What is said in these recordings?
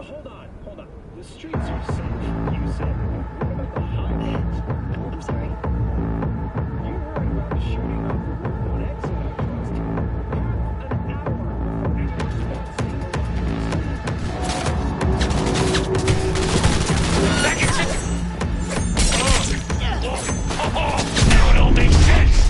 Hold on. The streets are safe, you said. What about the highways? I'm sorry? You heard about the shooting off the Route 1 exit, I trust. Half an hour before anyone seen the Now it all makes sense!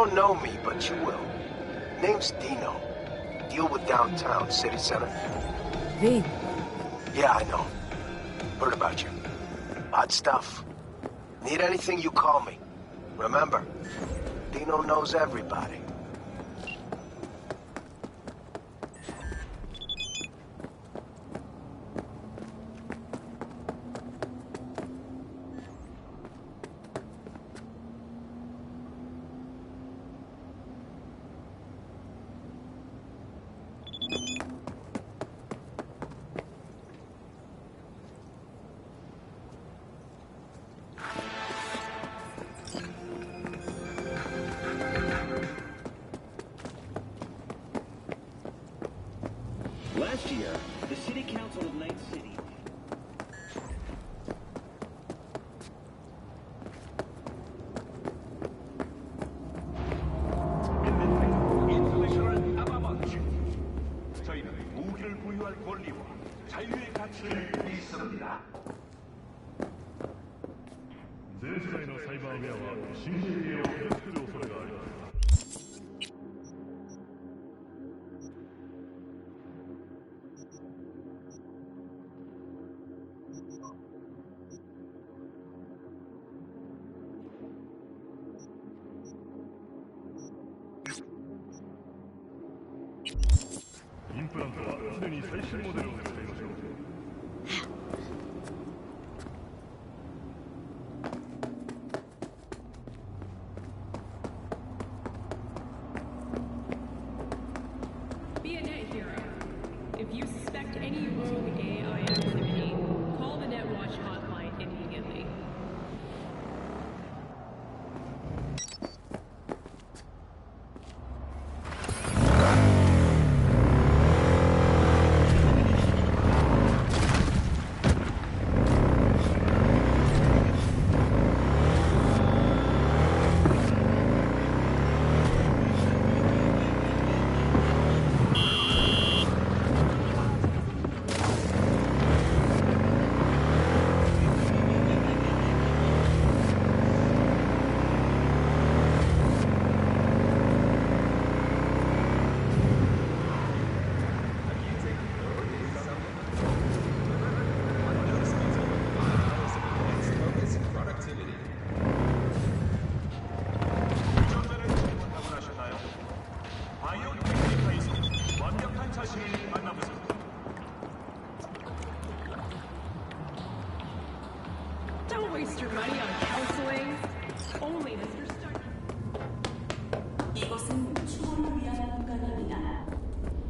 don't know me, but you will. Name's Dino. Deal with downtown, city center. Vin. Yeah, I know. Heard about you. Hot stuff. Need anything, you call me. Remember, Dino knows everybody. Last year, the City Council of Night City 인터내셔널 아바먼츠. 저희는 무기를 보유할 권리와 자유의 가치를 믿습니다. 全世代のサイバーウェアは新兵器を傷つける恐れがあります。インプラントは常に最新モデルを使いましょう。Be a net hero. If you suspect any rogue AI activity, call the NetWatch hotline immediately. Don't waste your money on counseling. Only Mr. Stark. 이곳은 추모를 위한 공간입니다.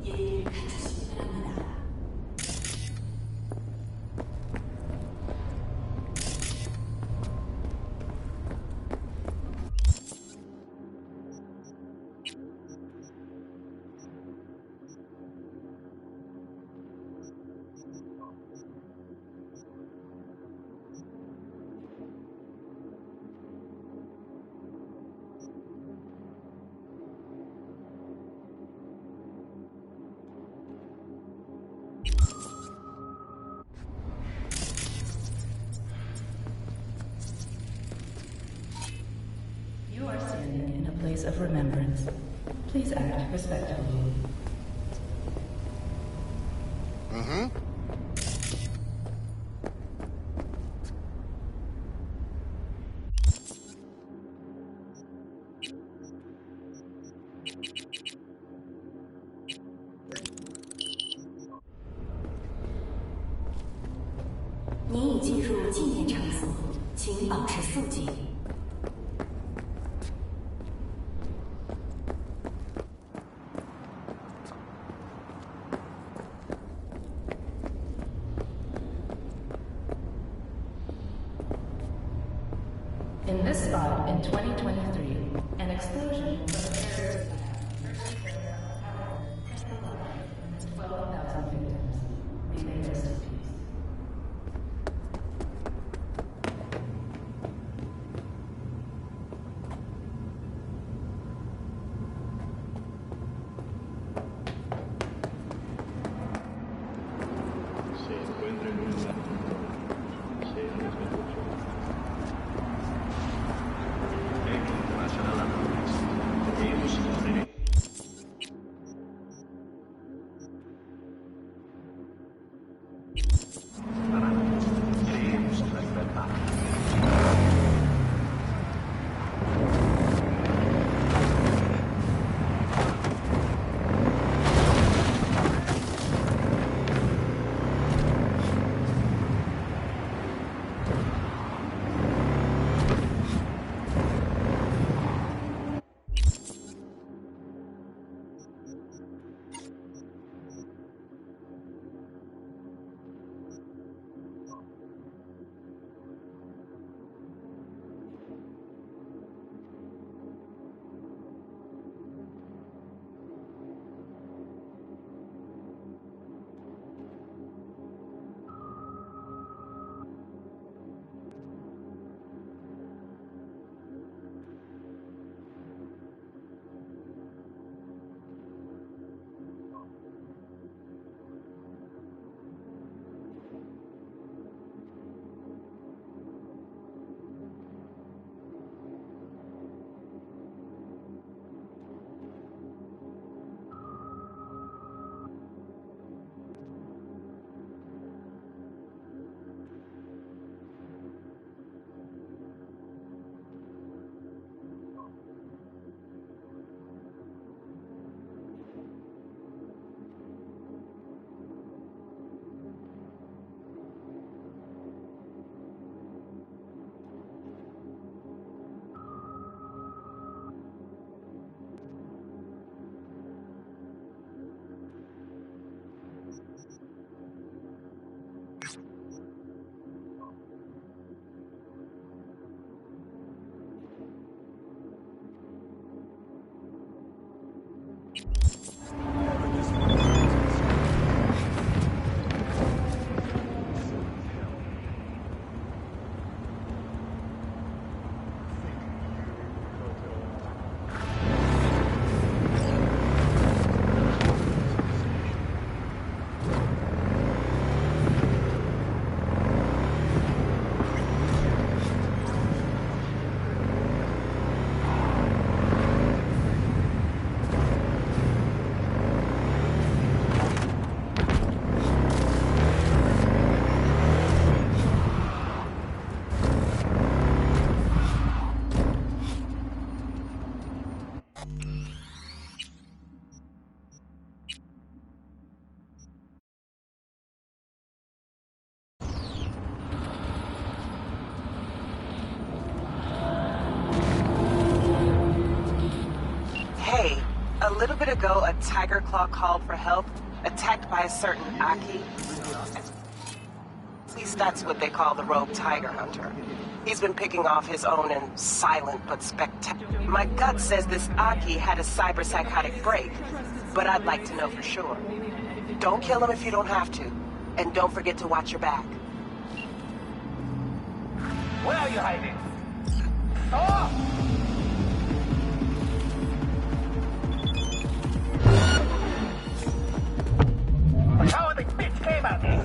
예의를 갖추시기 바랍니다. You are standing in a place of remembrance. Please act respectfully. Mm-hmm.您已进入纪念场所，请保持肃静。In this spot in 2023, an explosion from a terrorist attack 12,000 victims. May they rest in peace. Se encuentra en un estado. Se International Alliance. Hey, a little bit ago, a tiger claw called for help, attacked by a certain Aki. At least that's what they call the rogue tiger hunter. He's been picking off his own in silent but spectacular. My gut says this Aki had a cyber-psychotic break, but I'd like to know for sure. Don't kill him if you don't have to, and don't forget to watch your back. Where are you hiding? Oh! How the bitch came at me?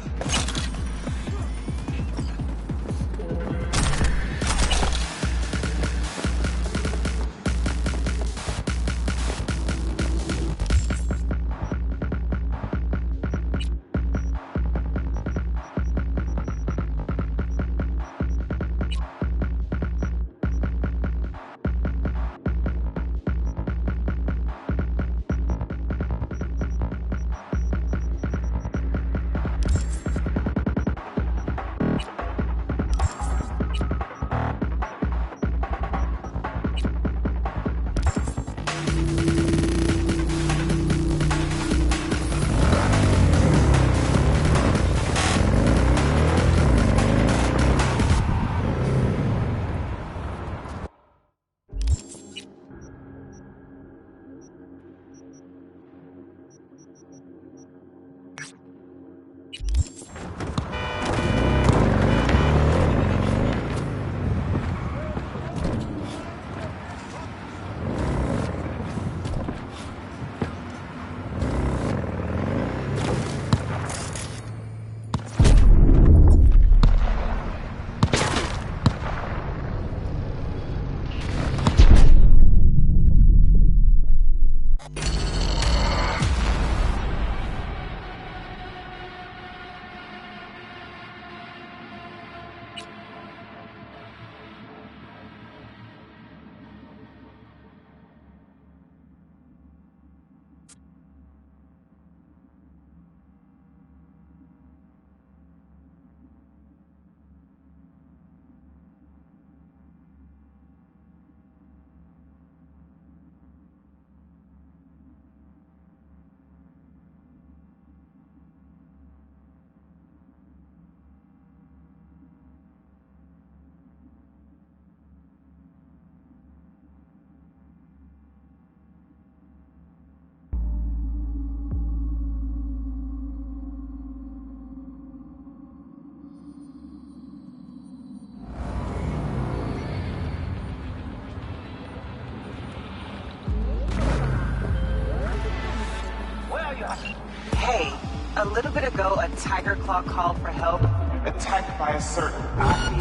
Hey, a little bit ago, a tiger claw called for help, attacked by a certain Aki.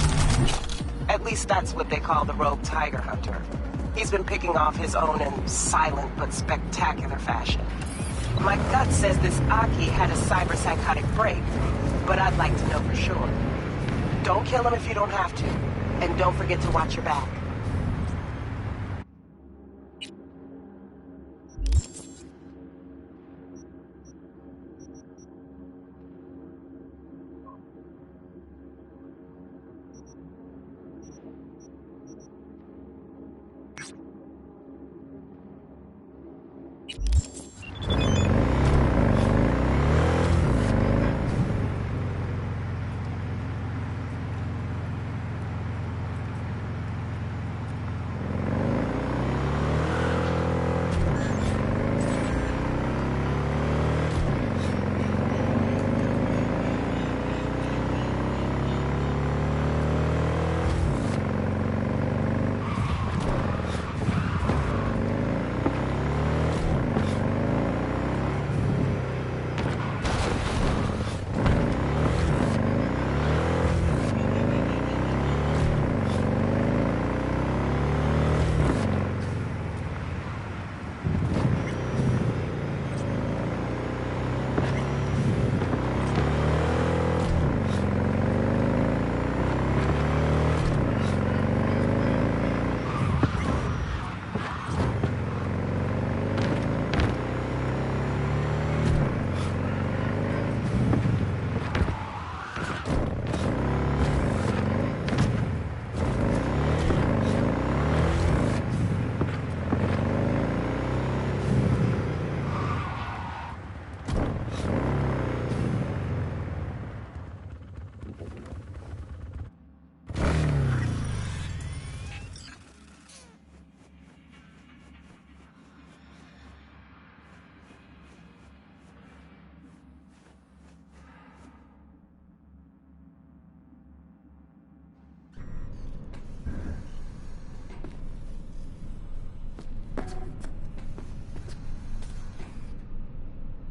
At least that's what they call the rogue tiger hunter. He's been picking off his own in silent but spectacular fashion. My gut says this Aki had a cyber-psychotic break, but I'd like to know for sure. Don't kill him if you don't have to, and don't forget to watch your back.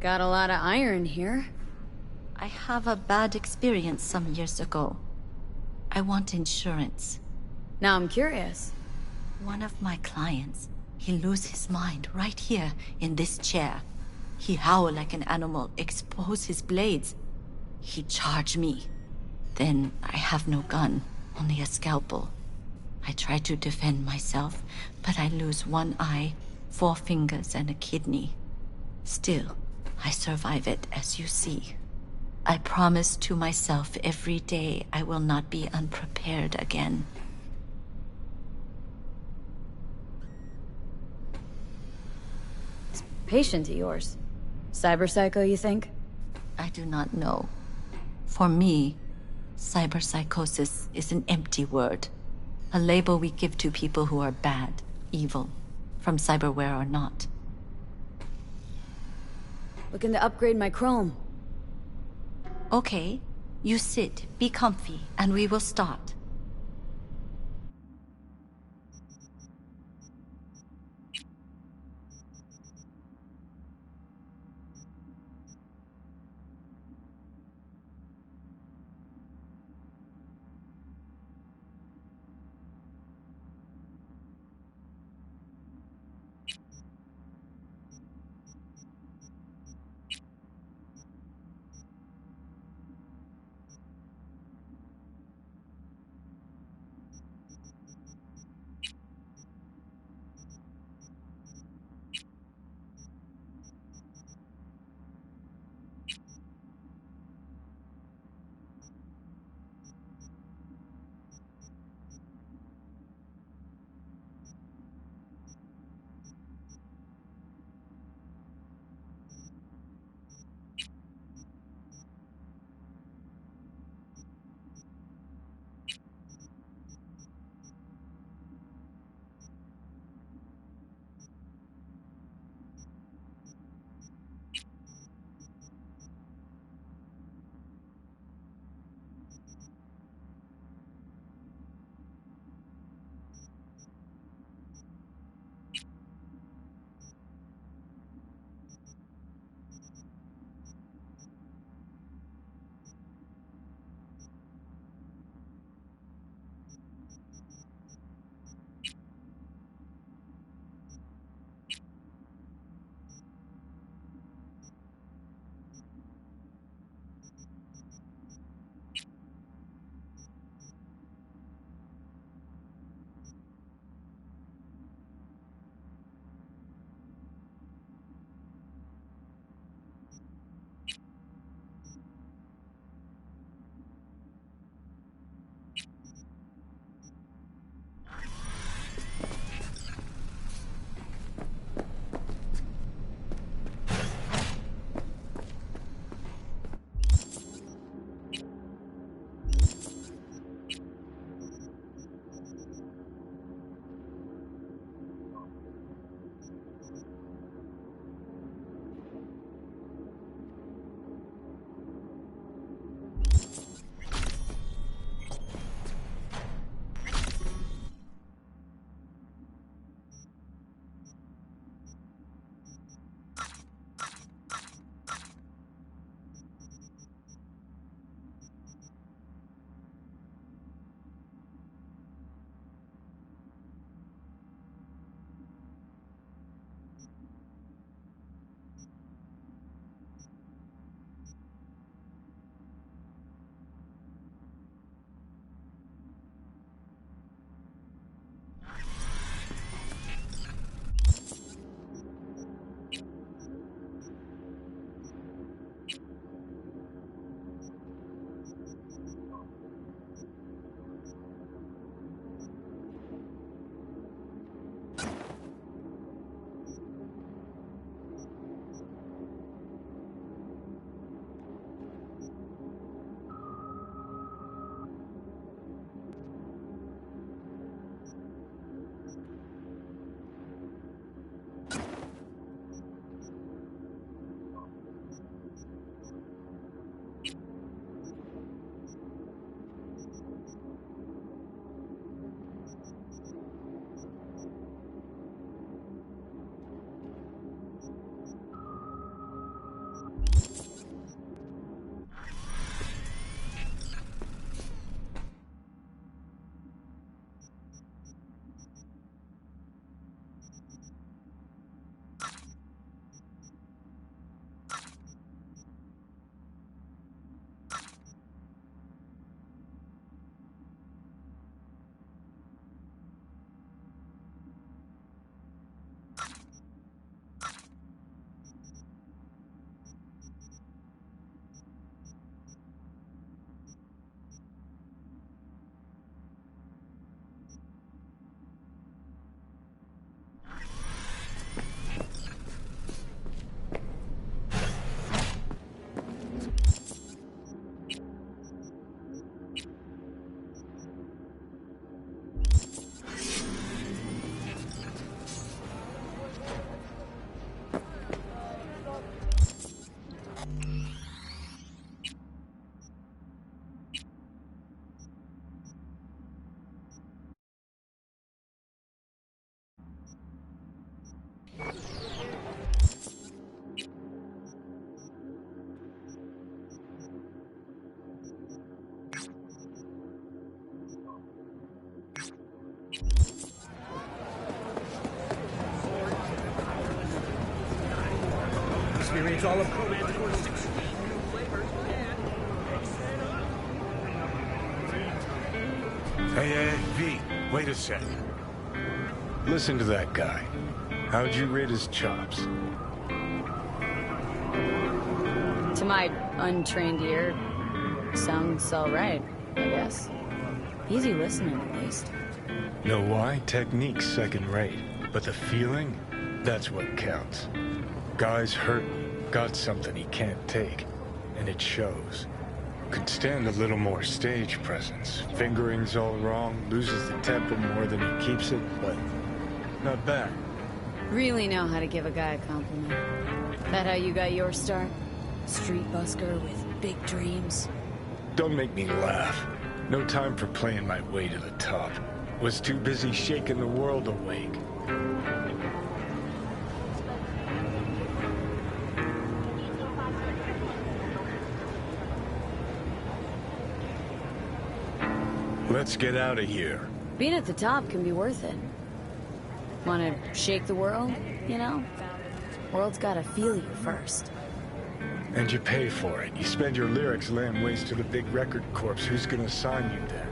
Got a lot of iron here. I have a bad experience some years ago. I want insurance. Now I'm curious. One of my clients, he lose his mind right here in this chair. He howl like an animal, expose his blades. He charge me. Then I have no gun, only a scalpel. I try to defend myself, but I lose one eye, 4 fingers, and a kidney. Still, I survive it, as you see. I promise to myself every day I will not be unprepared again. Patient of yours. Cyberpsycho, you think? I do not know. For me, cyberpsychosis is an empty word. A label we give to people who are bad, evil, from cyberware or not. Looking to upgrade my chrome. Okay, you sit, be comfy, and we will start. Experience all of Chromanticore's 16 new flavors and Hey, V, wait a sec. Listen to that guy. How'd you rate his chops? To my untrained ear, sounds alright, I guess. Easy listening, at least. Know why? Technique's second rate. But the feeling? That's what counts. Guy's hurting, got something he can't take. And it shows. Could stand a little more stage presence. Fingering's all wrong, loses the tempo more than he keeps it, but not bad. Really know how to give a guy a compliment. That how you got your start? Street busker with big dreams? Don't make me laugh. No time for playing my way to the top. Was too busy shaking the world awake. Let's get out of here. Being at the top can be worth it. Wanna shake the world, you know? World's gotta feel you first. And you pay for it. You spend your lyrics laying waste to the big record corps. Who's gonna sign you then?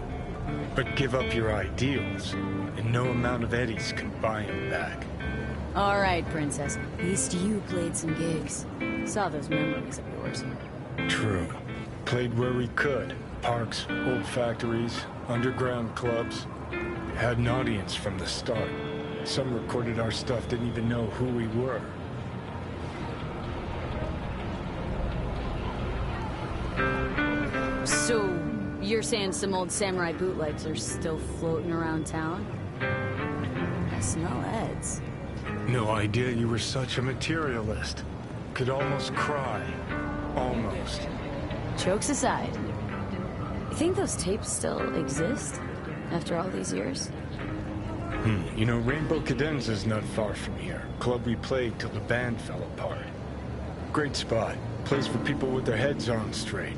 But give up your ideals, and no amount of eddies can buy them back. Alright, princess. At least you played some gigs. Saw those memories of yours. True. Played where we could. Parks, old factories, underground clubs. Had an audience from the start. Some recorded our stuff, didn't even know who we were. So, you're saying some old samurai bootlegs are still floating around town? I smell Eds. No idea you were such a materialist. Could almost cry. Almost. Jokes aside, you think those tapes still exist after all these years? You know, Rainbow Cadenza's not far from here. Club we played till the band fell apart. Great spot. Place for people with their heads on straight.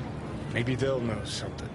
Maybe they'll know something.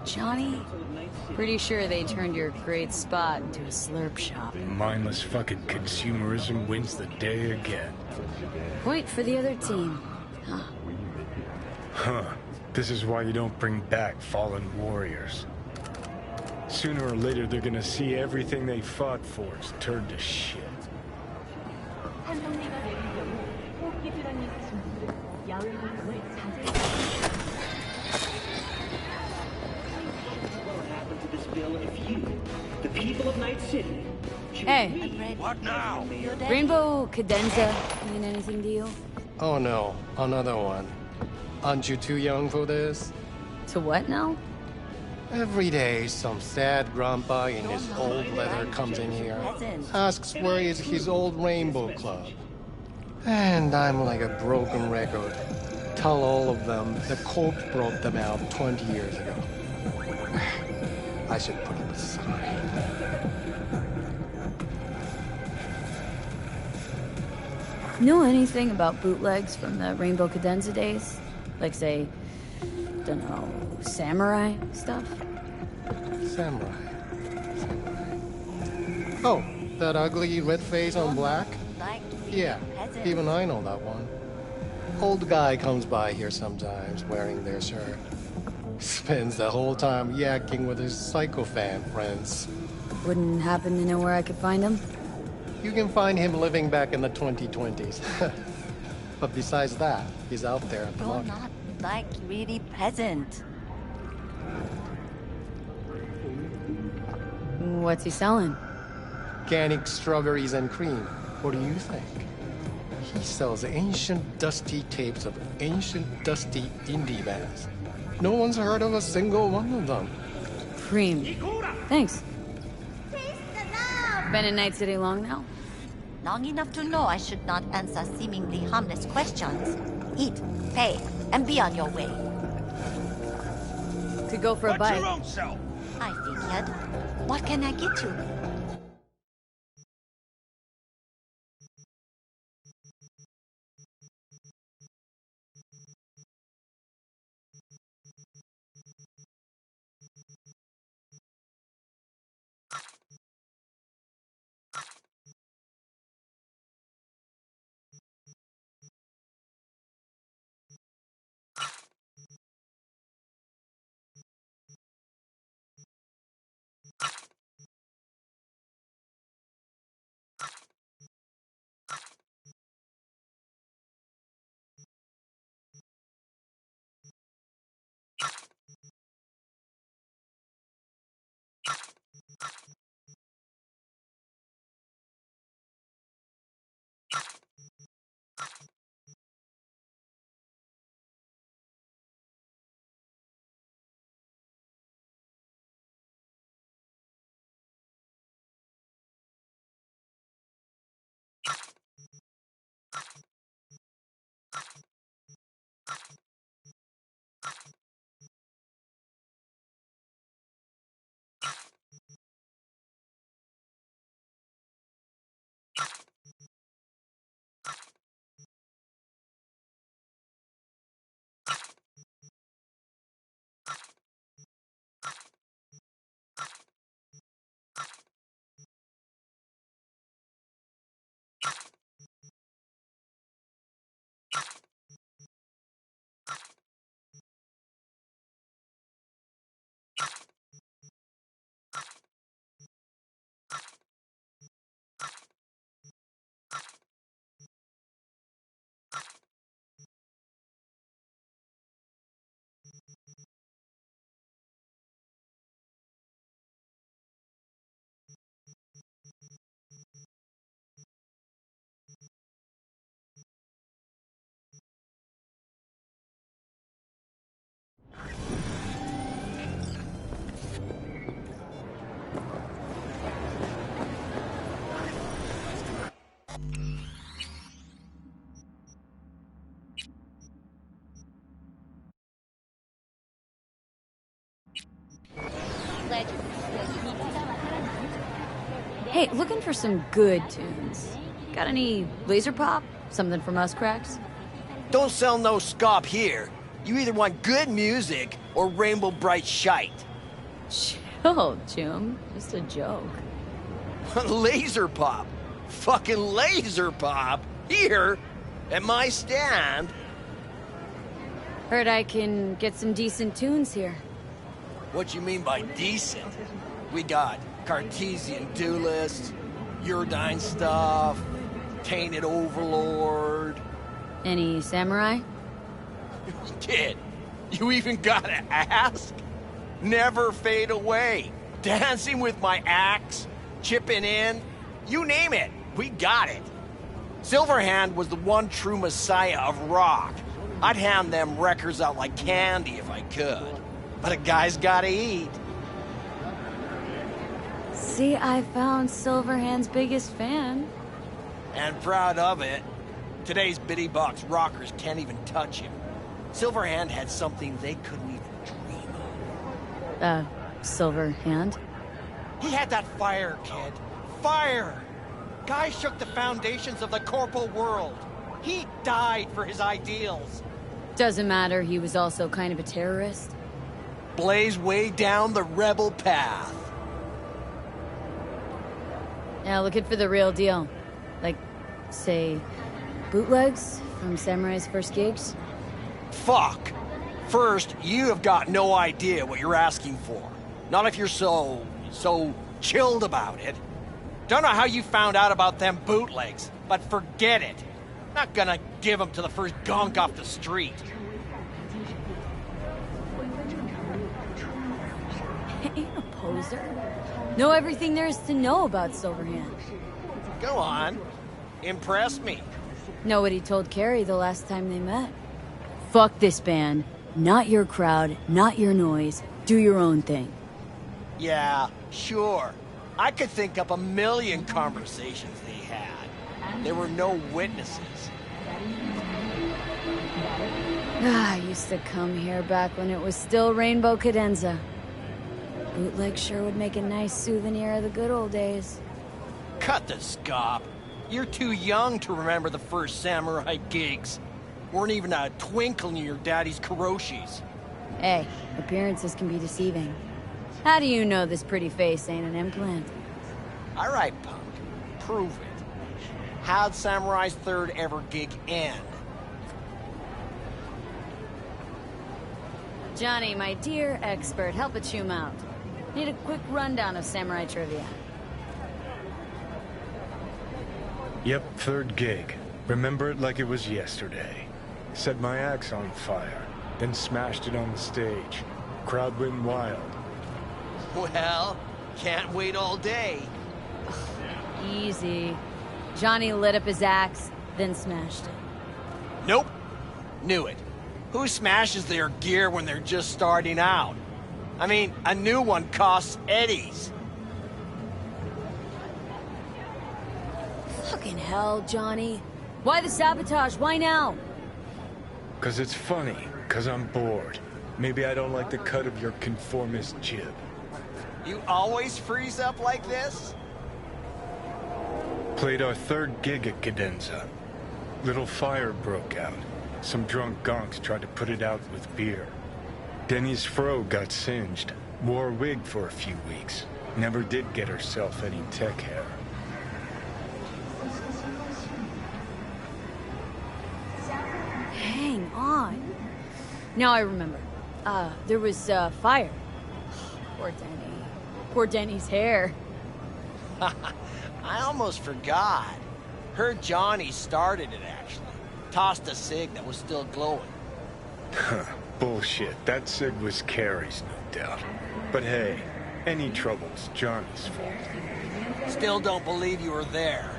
Johnny? Pretty sure they turned your great spot into a slurp shop. Mindless fucking consumerism wins the day again. Point for the other team. Huh. Huh. This is why you don't bring back fallen warriors. Sooner or later, they're gonna see everything they fought for is turned to shit. The people of Night City. Hey. What now? Rainbow Cadenza mean anything to you? Oh no, another one. Aren't you too young for this? To what now? Every day, some sad grandpa in his old leather comes in here, asks where is his old Rainbow Club. And I'm like a broken record. Tell all of them the Colt brought them out 20 years ago. I should put it aside. Know anything about bootlegs from the Rainbow Cadenza days? Like, say, dunno, samurai stuff? Samurai. Oh, that ugly red face on black? Yeah, even I know that one. Old guy comes by here sometimes wearing their shirt. Spends the whole time yakking with his psychofan friends. Wouldn't happen to know where I could find him? You can find him living back in the 2020s. But besides that, he's out there at the You're market. not like really peasant. What's he selling? Organic strawberries and cream. What do you think? He sells ancient dusty tapes of ancient dusty indie bands. No one's heard of a single one of them. Cream. Thanks. Been in Night City long now? Long enough to know I should not answer seemingly harmless questions. Eat, pay, and be on your way. Could go for a bite. Watch your own self. I figured. What can I get you? Hey, looking for some good tunes. Got any laser pop? Something from us cracks? Don't sell no scop here. You either want good music or rainbow bright shite. Chill, Choom. Just a joke. Laser pop. Fucking laser pop. Here, at my stand. Heard I can get some decent tunes here. What you mean by decent? We got Cartesian Duelist, Uridine stuff, Tainted Overlord. Any samurai? Kid, you even gotta ask? Never fade away. Dancing with my axe, chipping in, you name it, we got it. Silverhand was the one true messiah of rock. I'd hand them records out like candy if I could. But a guy's gotta eat. See, I found Silverhand's biggest fan. And proud of it. Today's bitty box rockers can't even touch him. Silverhand had something they couldn't even dream of. Silverhand? He had that fire, kid. Fire! Guy shook the foundations of the corporal world. He died for his ideals. Doesn't matter, he was also kind of a terrorist. Blaze way down the rebel path. Now looking for the real deal. Like, say, bootlegs from Samurai's first gigs? Fuck. First, you have got no idea what you're asking for. Not if you're so chilled about it. Don't know how you found out about them bootlegs, but forget it. Not gonna give them to the first gonk off the street. Ain't a poser. Know everything there is to know about Silverhand. Go on. Impress me. Know what he told Carrie the last time they met. Fuck this band. Not your crowd, not your noise. Do your own thing. Yeah, sure. I could think up a million conversations they had. There were no witnesses. I used to come here back when it was still Rainbow Cadenza. Bootleg sure would make a nice souvenir of the good old days. Cut the scop. You're too young to remember the first samurai gigs. Weren't even a twinkle in your daddy's karoshis. Hey, appearances can be deceiving. How do you know this pretty face ain't an implant? All right, punk. Prove it. How'd Samurai's third ever gig end? Johnny, my dear expert, help a choom out. Need a quick rundown of samurai trivia. Yep, third gig. Remember it like it was yesterday. Set my axe on fire, then smashed it on the stage. Crowd went wild. Well, can't wait all day. Easy. Johnny lit up his axe, then smashed it. Nope. Knew it. Who smashes their gear when they're just starting out? I mean, a new one costs eddies. Fucking hell, Johnny. Why the sabotage? Why now? 'Cause it's funny, 'cause I'm bored. Maybe I don't like the cut of your conformist jib. You always freeze up like this? Played our third gig at Cadenza. Little fire broke out. Some drunk gonks tried to put it out with beer. Denny's fro got singed. Wore a wig for a few weeks. Never did get herself any tech hair. Hang on. Now I remember. There was, fire. Poor Denny. Poor Denny's hair. I almost forgot. Heard Johnny started it, actually. Tossed a cig that was still glowing. Bullshit. That cig was Carrie's, no doubt. But hey, any trouble's Johnny's fault. Still don't believe you were there.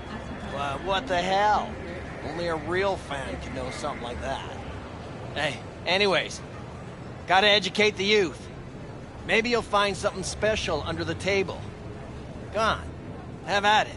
But what the hell? Only a real fan can know something like that. Hey, anyways, gotta educate the youth. Maybe you'll find something special under the table. Go on, have at it.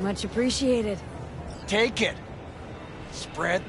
Much appreciated. Take it. Spread.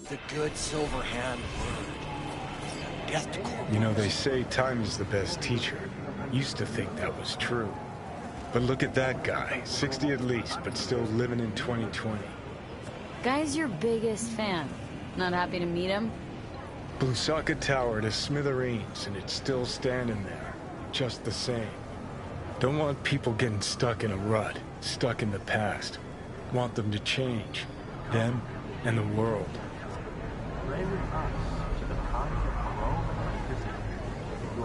The good Silverhand word. Death to corporals. You know, they say time is the best teacher. Used to think that was true. But look at that guy, 60 at least, but still living in 2020. Guy's your biggest fan. Not happy to meet him? Blusaka Tower to smithereens, and it's still standing there. Just the same. Don't want people getting stuck in a rut, stuck in the past. Want them to change. Them and the world.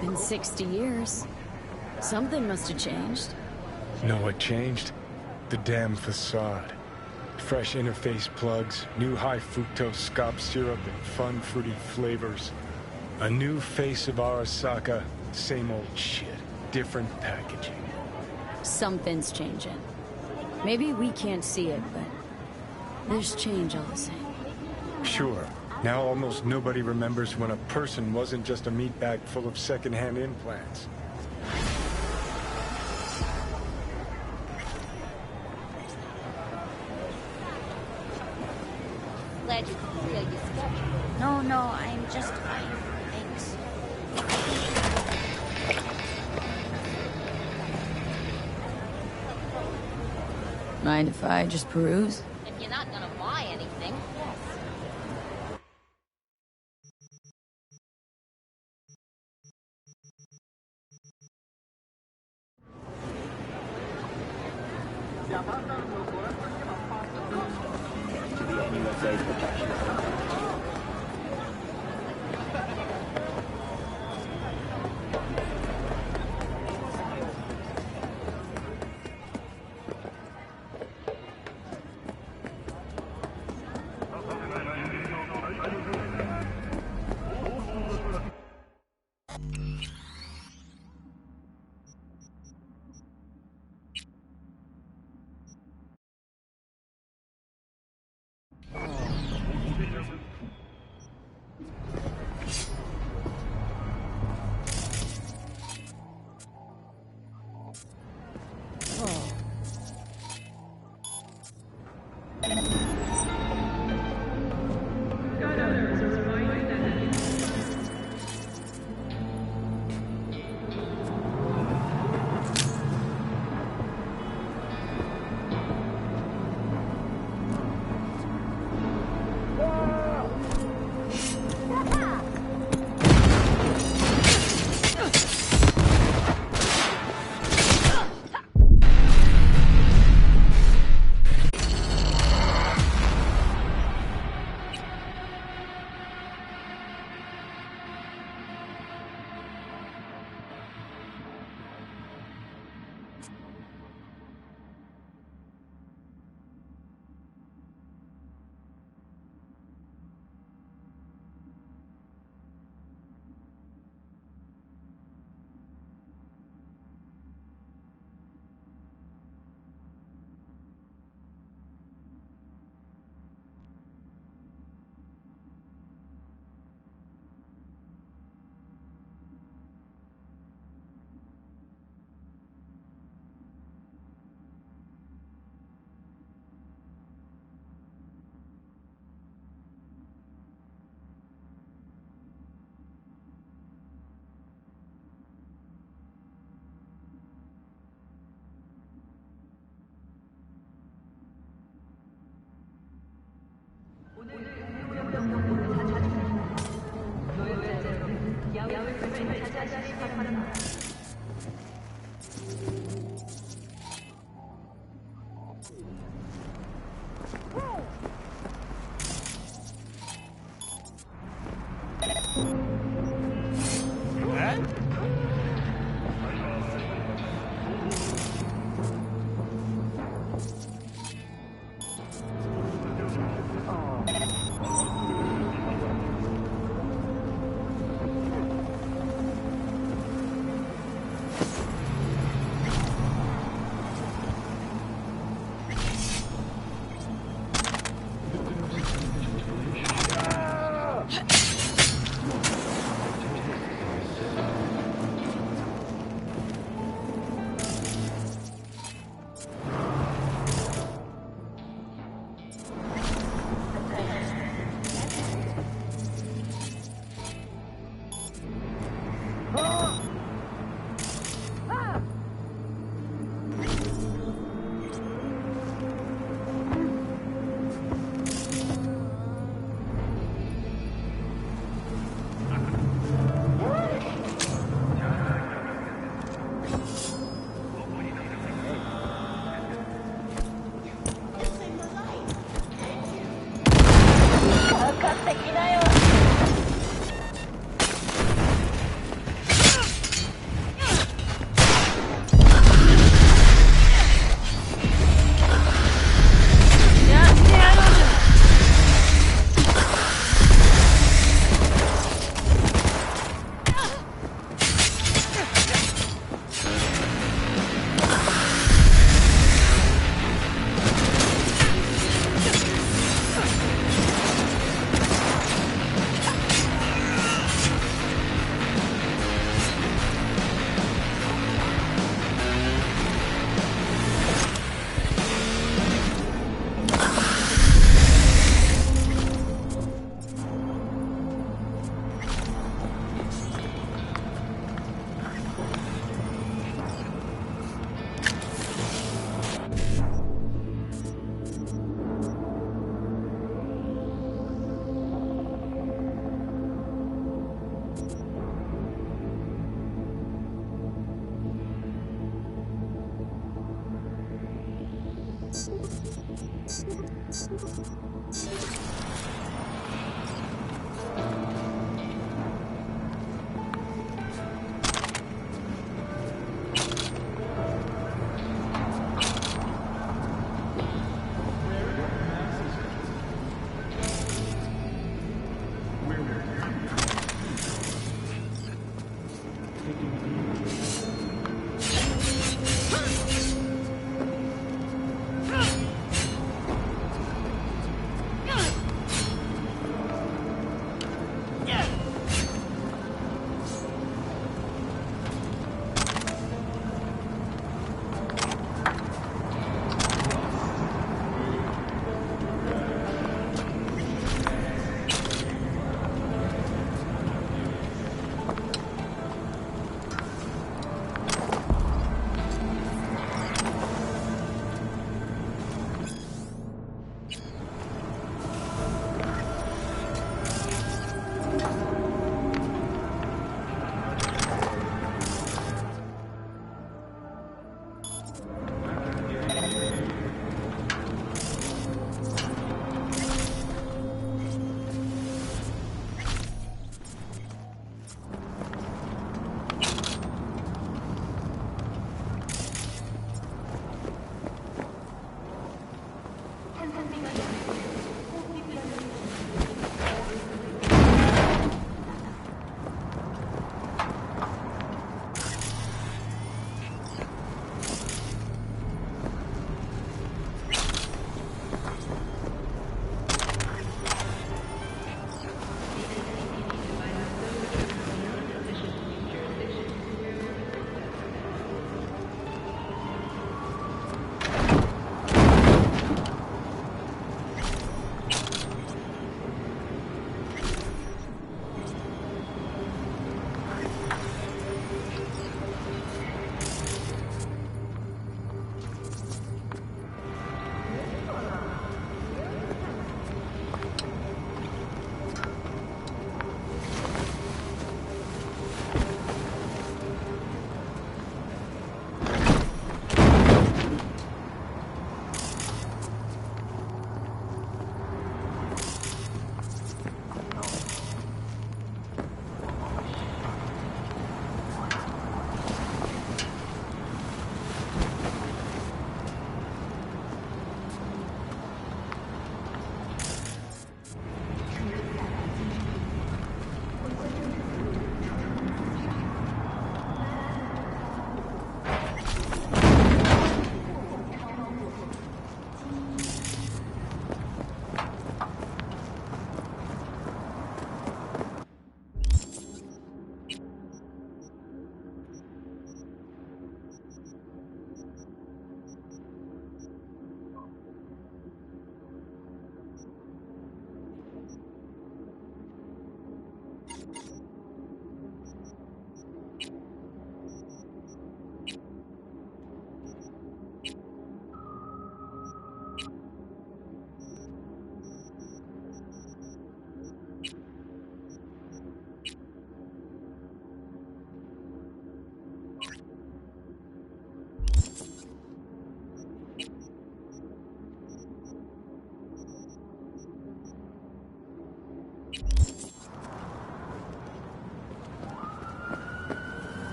Been 60 years. Something must have changed. Know what changed? The damn facade. Fresh interface plugs, new high fructose scop syrup, and fun fruity flavors. A new face of Arasaka, same old shit. Different packaging. Something's changing. Maybe we can't see it, but there's change all the same. Sure. Now almost nobody remembers when a person wasn't just a meat bag full of secondhand implants. Glad you could feel your schedule. No, I'm just tired. Thanks. Mind if I just peruse? If you're not gonna buy anything, yes.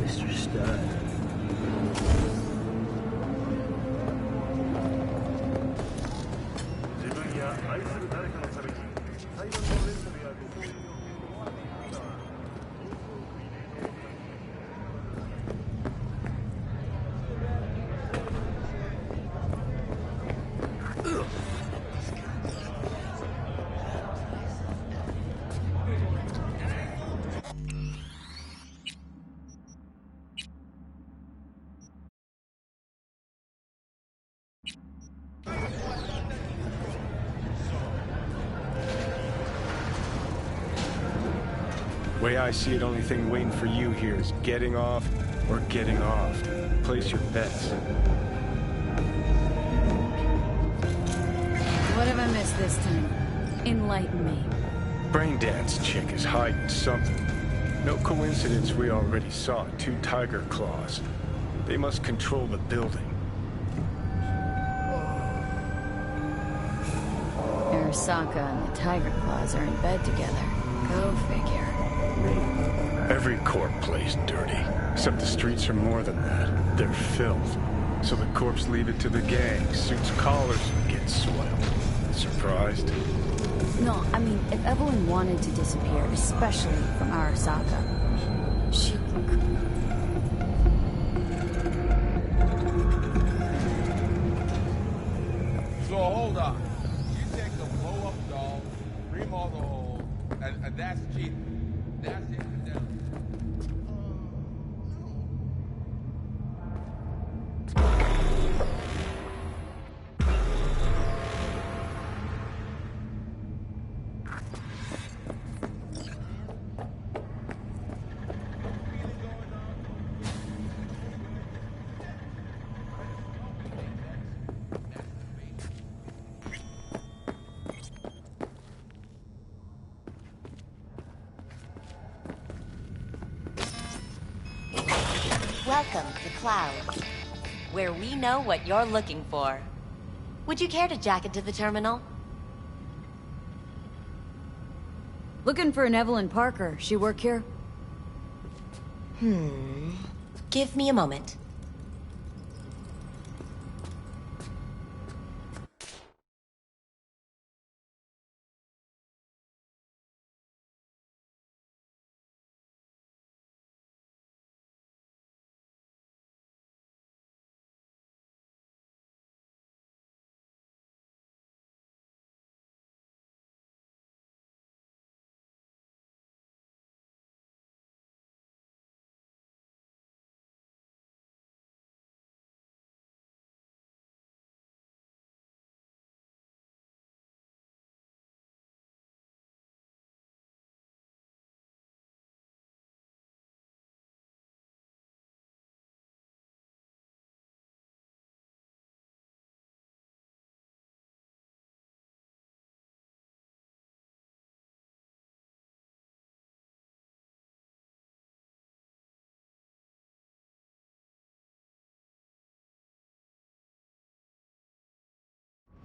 Mr. Stud. Way I see it, only thing waiting for you here is getting off or getting off. Place your bets. What have I missed this time? Enlighten me. Braindance chick is hiding something. No coincidence we already saw 2 tiger claws. They must control the building. Arasaka and the tiger claws are in bed together. Go figure. Every corp plays dirty, except the streets are more than that. They're filth. So the corps leave it to the gang. Suits collars and get soiled. Surprised? No, I mean, if Evelyn wanted to disappear, especially from Arasaka, she could. So hold on. You take the blow-up doll, remodel the hole, and that's cheap. That's it. Welcome to Cloud, where we know what you're looking for. Would you care to jack into the terminal? Looking for an Evelyn Parker. She work here? Give me a moment.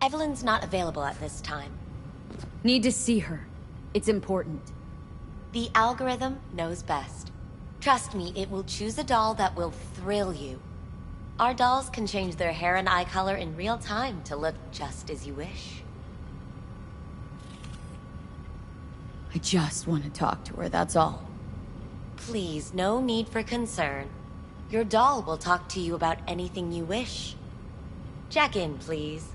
Evelyn's not available at this time. Need to see her. It's important. The algorithm knows best. Trust me, it will choose a doll that will thrill you. Our dolls can change their hair and eye color in real time to look just as you wish. I just want to talk to her, that's all. Please, no need for concern. Your doll will talk to you about anything you wish. Jack in, please.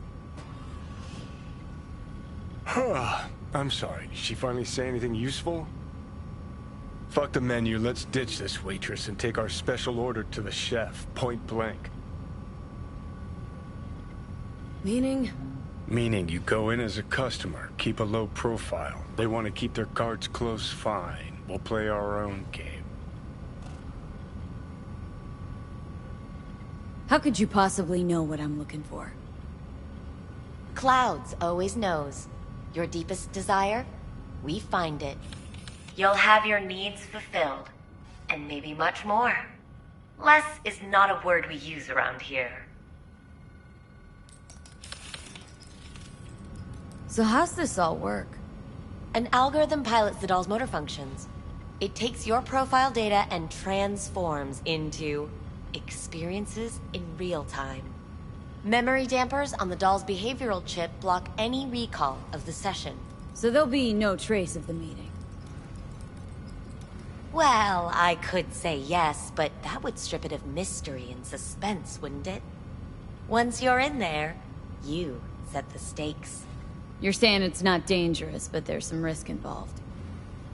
I'm sorry, did she finally say anything useful? Fuck the menu, let's ditch this waitress and take our special order to the chef, point blank. Meaning? Meaning you go in as a customer, keep a low profile. They want to keep their cards close, fine. We'll play our own game. How could you possibly know what I'm looking for? Clouds always knows. Your deepest desire, we find it. You'll have your needs fulfilled, and maybe much more. Less is not a word we use around here. So how's this all work? An algorithm pilots the doll's motor functions. It takes your profile data and transforms into experiences in real time. Memory dampers on the doll's behavioral chip block any recall of the session. So there'll be no trace of the meeting. Well, I could say yes, but that would strip it of mystery and suspense, wouldn't it? Once you're in there, you set the stakes. You're saying it's not dangerous, but there's some risk involved.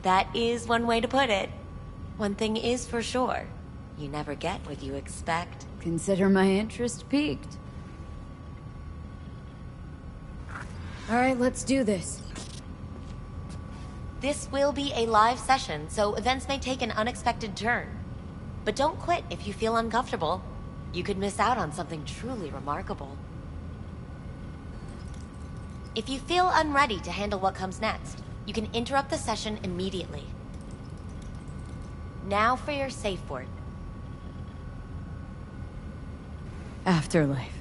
That is one way to put it. One thing is for sure. You never get what you expect. Consider my interest piqued. Alright, let's do this. This will be a live session, so events may take an unexpected turn. But don't quit if you feel uncomfortable. You could miss out on something truly remarkable. If you feel unready to handle what comes next, you can interrupt the session immediately. Now for your safe word. Afterlife.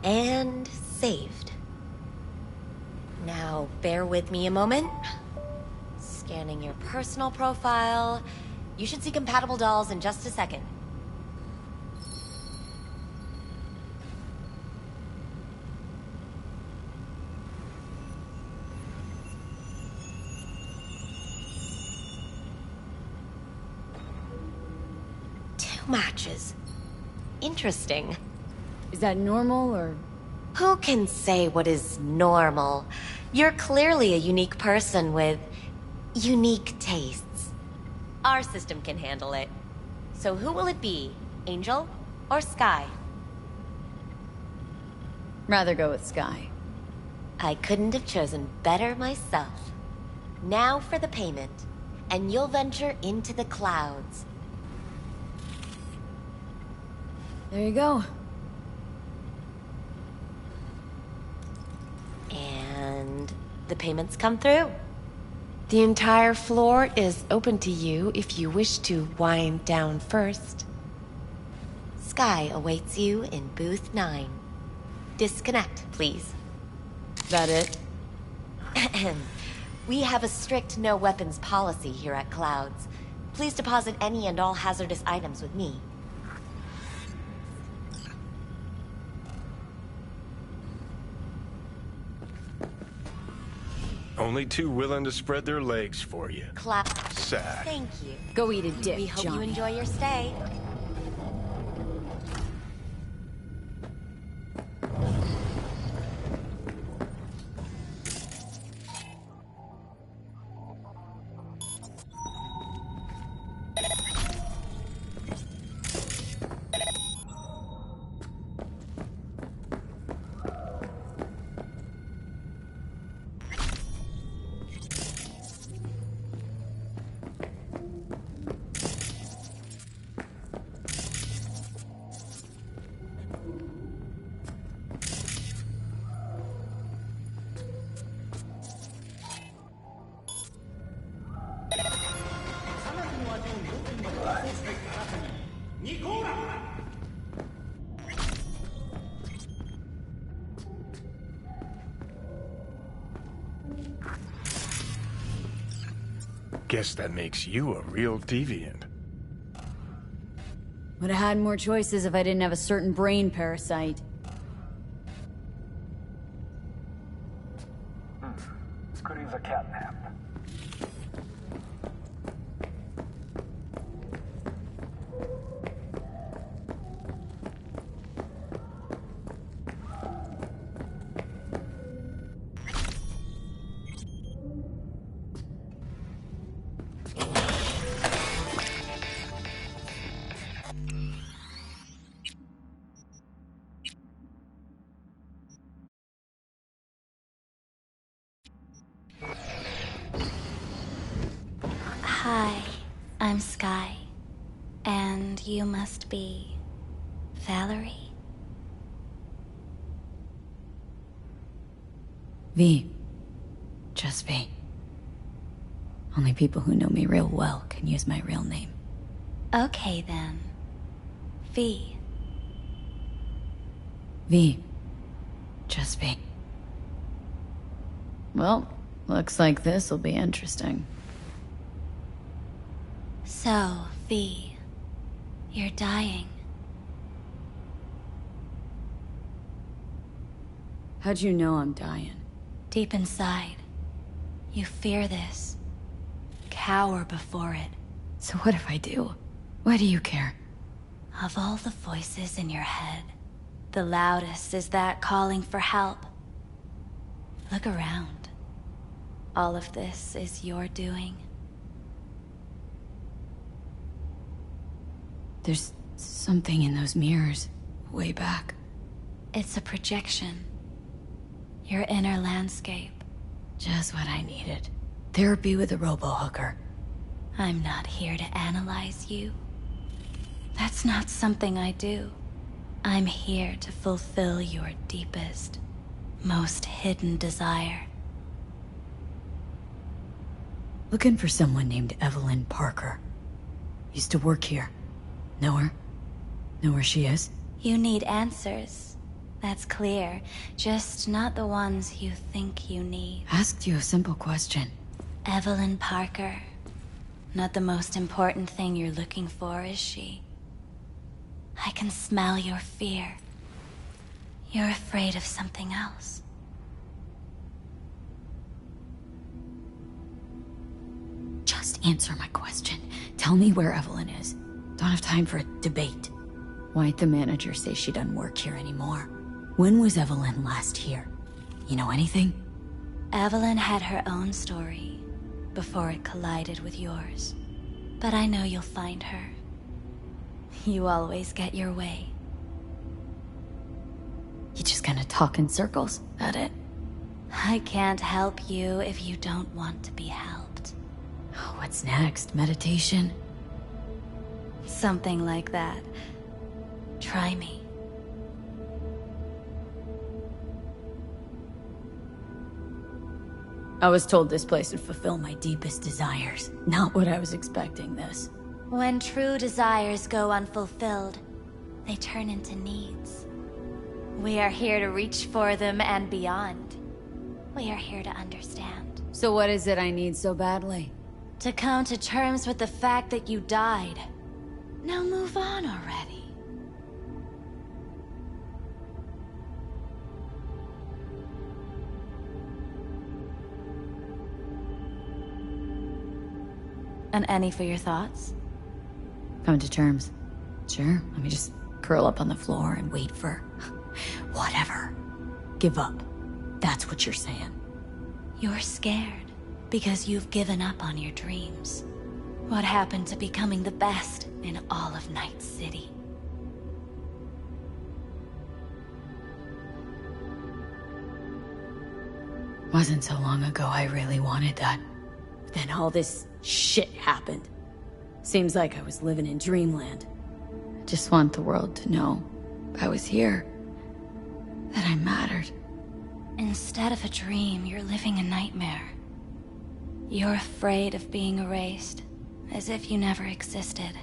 And saved. Now, bear with me a moment. Scanning your personal profile. You should see compatible dolls in just a second. Two matches. Interesting. Is that normal, or...? Who can say what is normal? You're clearly a unique person with unique tastes. Our system can handle it. So who will it be? Angel or Sky? Rather go with Sky. I couldn't have chosen better myself. Now for the payment, and you'll venture into the clouds. There you go. And the payments come through. The entire floor is open to you if you wish to wind down first. Sky awaits you in booth 9. Disconnect, please. That it? We have a strict no weapons policy here at Clouds. Please deposit any and all hazardous items with me. Only two willing to spread their legs for you. Sad. Thank you. Go eat a dick, We hope Johnny. you enjoy your stay. Guess that makes you a real deviant. Would have had more choices if I didn't have a certain brain parasite. This could use a catnap. Hi, I'm Sky. And you must be... Valerie? V. Just V. Only people who know me real well can use my real name. Okay then. V. V. Just V. Well, looks like this'll be interesting. So, V, you're dying. How'd you know I'm dying? Deep inside, you fear this. Cower before it. So what if I do? Why do you care? Of all the voices in your head, the loudest is that calling for help. Look around. All of this is your doing. There's something in those mirrors, way back. It's a projection. Your inner landscape. Just what I needed. Therapy with a robo-hooker. I'm not here to analyze you. That's not something I do. I'm here to fulfill your deepest, most hidden desire. Looking for someone named Evelyn Parker. Used to work here. Know her? Know where she is? You need answers. That's clear. Just not the ones you think you need. Asked you a simple question. Evelyn Parker. Not the most important thing you're looking for, is she? I can smell your fear. You're afraid of something else. Just answer my question. Tell me where Evelyn is. Don't have time for a debate. Why'd the manager say she doesn't work here anymore? When was Evelyn last here? You know anything? Evelyn had her own story before it collided with yours. But I know you'll find her. You always get your way. You just gonna talk in circles? That it? I can't help you if you don't want to be helped. What's next? Meditation? Something like that. Try me. I was told this place would fulfill my deepest desires. Not what I was expecting this. When true desires go unfulfilled, they turn into needs. We are here to reach for them and beyond. We are here to understand. So what is it I need so badly? To come to terms with the fact that you died. Now move on already. And any for your thoughts? Come to terms. Sure, let me just curl up on the floor and wait for... whatever. Give up. That's what you're saying. You're scared because you've given up on your dreams. What happened to becoming the best in all of Night City? Wasn't so long ago I really wanted that. Then all this shit happened. Seems like I was living in dreamland. I just want the world to know I was here. That I mattered. Instead of a dream, you're living a nightmare. You're afraid of being erased, as if you never existed.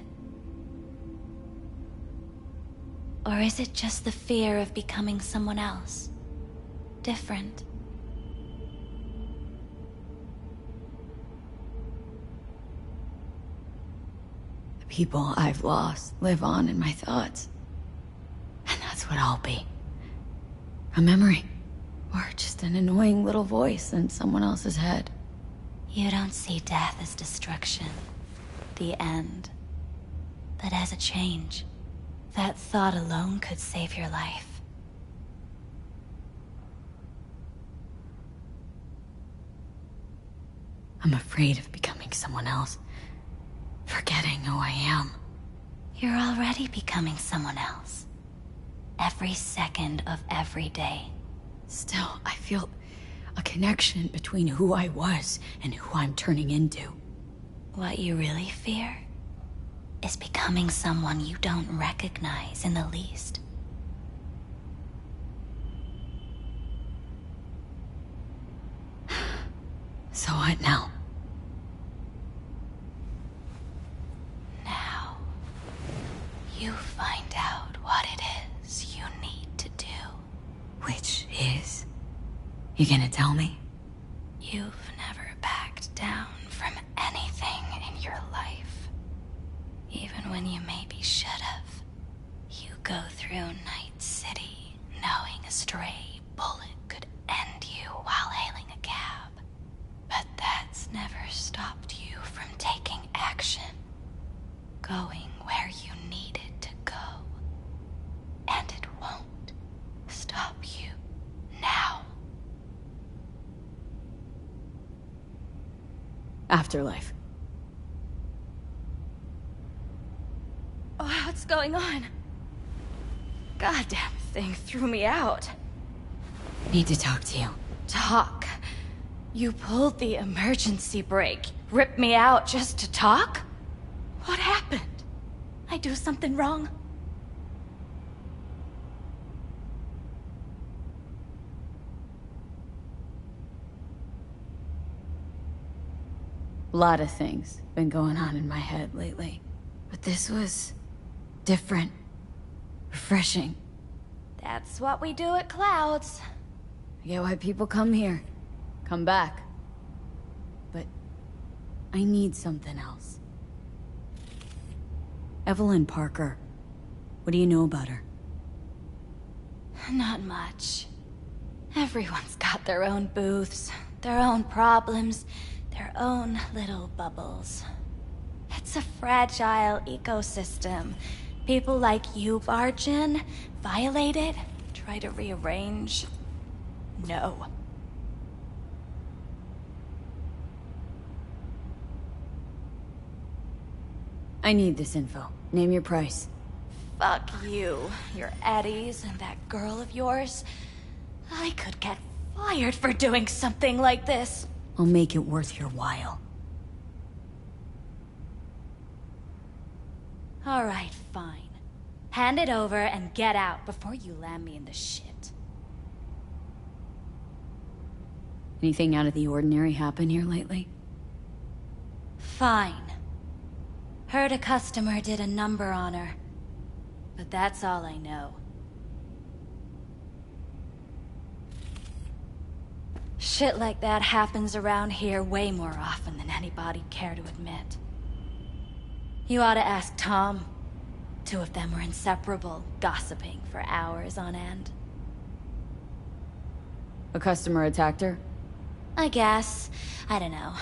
Or is it just the fear of becoming someone else? Different? The people I've lost live on in my thoughts. And that's what I'll be. A memory. Or just an annoying little voice in someone else's head. You don't see death as destruction, the end, but as a change. That thought alone could save your life. I'm afraid of becoming someone else. Forgetting who I am. You're already becoming someone else. Every second of every day. Still, I feel a connection between who I was and who I'm turning into. What you really fear is becoming someone you don't recognize in the least. So what now? Now, you find out what it is you need to do. Which is? You gonna tell me? You've never backed down from anything in your life. Even when you maybe should have. You go through Night City knowing a stray bullet could end you while hailing a cab. But that's never stopped you from taking action. Going where you needed to go. And it won't stop you now. Afterlife. Oh, what's going on? Goddamn thing threw me out. Need to talk to you. Talk? You pulled the emergency brake, ripped me out just to talk? What happened? I do something wrong? A lot of things been going on in my head lately. But this was different. Refreshing. That's what we do at Clouds. I get why people come here. Come back. But I need something else. Evelyn Parker. What do you know about her? Not much. Everyone's got their own booths, their own problems, their own little bubbles. It's a fragile ecosystem. People like you barge in, violate it, try to rearrange. No. I need this info. Name your price. Fuck you, your Eddies, and that girl of yours. I could get fired for doing something like this. I'll make it worth your while. All right, fine. Hand it over and get out before you land me in the shit. Anything out of the ordinary happen here lately? Fine. Heard a customer did a number on her. But that's all I know. Shit like that happens around here way more often than anybody'd care to admit. You ought to ask Tom. Two of them were inseparable, gossiping for hours on end. A customer attacked her? I guess. I don't know.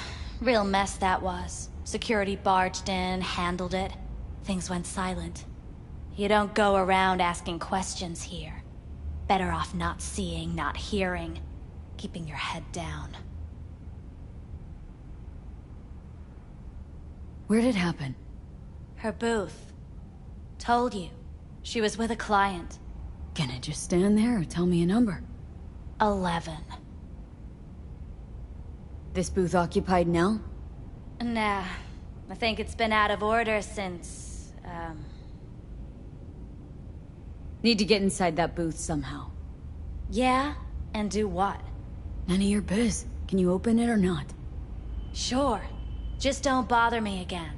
Real mess that was. Security barged in, handled it. Things went silent. You don't go around asking questions here. Better off not seeing, not hearing. Keeping your head down. Where'd it happen? Her booth. Told you. She was with a client. Can I just stand there or tell me a number? 11. This booth occupied now? Nah. I think it's been out of order since, Need to get inside that booth somehow. Yeah? And do what? None of your biz. Can you open it or not? Sure. Just don't bother me again.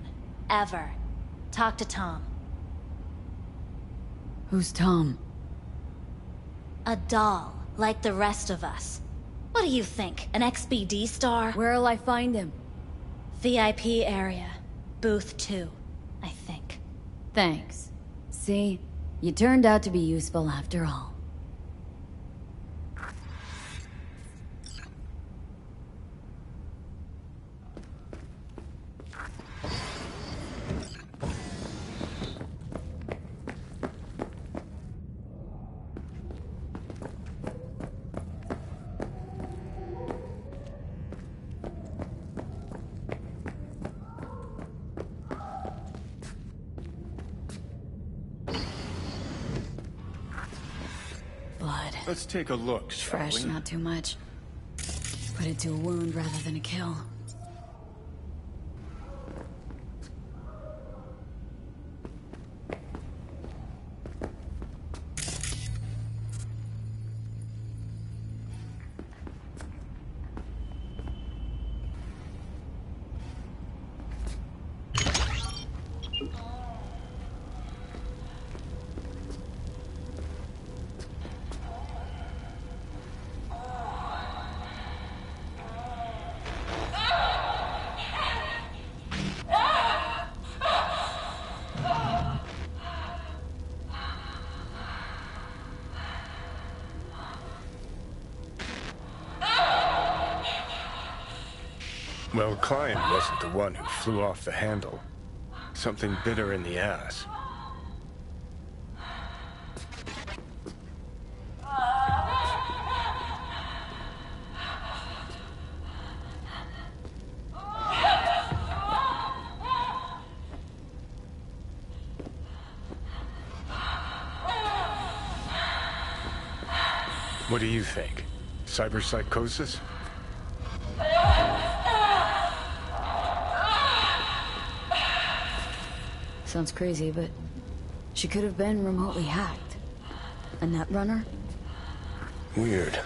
Ever. Talk to Tom. Who's Tom? A doll, like the rest of us. What do you think, an XBD star? Where'll I find him? VIP area. Booth 2, I think. Thanks. See? You turned out to be useful after all. Blood. Let's take a look, shall Fresh, we? not too much. Put it to a wound rather than a kill. Well, client wasn't the one who flew off the handle. Something bit her in the ass. What do you think? Cyberpsychosis? Sounds crazy, but she could have been remotely hacked. A netrunner? Weird.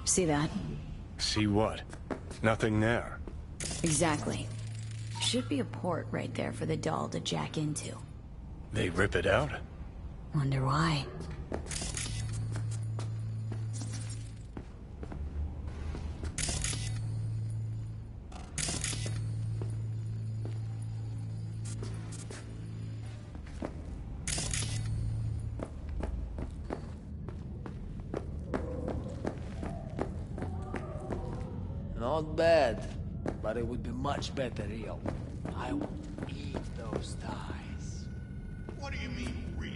See that? See what? Nothing there. Exactly. Should be a port right there for the doll to jack into. They rip it out? Wonder why. Not bad, but it would be much better real. I will eat those thighs. What do you mean, real?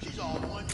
She's all one.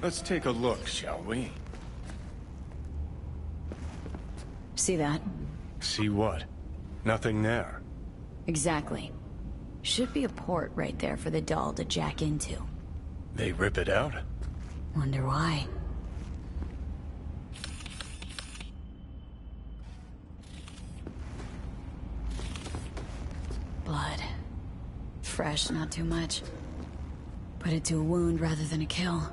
Let's take a look, shall we? See that? See what? Nothing there. Exactly. Should be a port right there for the doll to jack into. They rip it out? Wonder why. Blood. Fresh, not too much. Put it to a wound rather than a kill.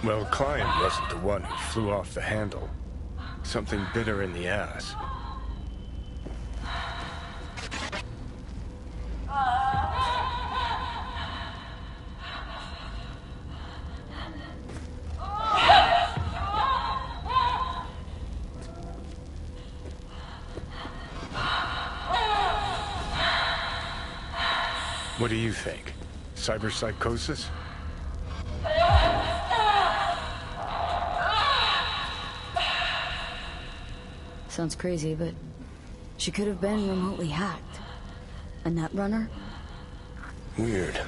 Well, client wasn't the one who flew off the handle. Something bitter in the ass. What do you think? Cyberpsychosis? Sounds crazy, but she could have been remotely hacked. A netrunner? Weird.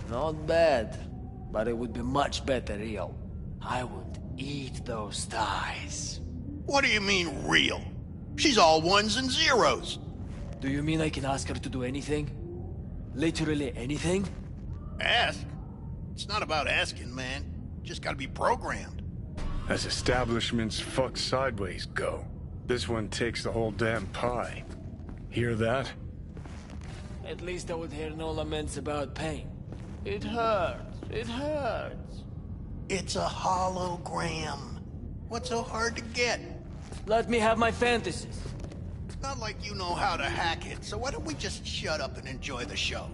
Not bad, but it would be much better real. I would eat those thighs. What do you mean, real? She's all ones and zeros. Do you mean I can ask her to do anything? Literally anything? Ask? It's not about asking, man. Just gotta be programmed. As establishments fuck sideways go, this one takes the whole damn pie. Hear that? At least I would hear no laments about pain. It hurts. It hurts. It's a hologram. What's so hard to get? Let me have my fantasies. It's not like you know how to hack it, so why don't we just shut up and enjoy the show?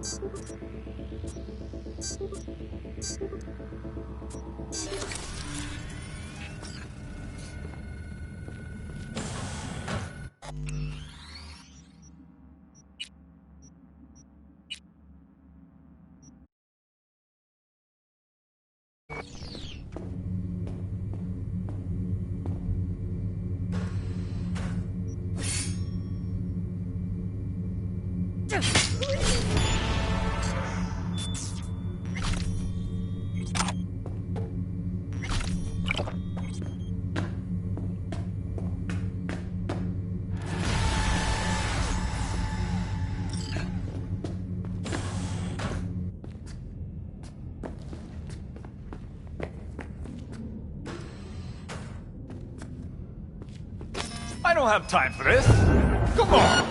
I don't have time for this. Come on.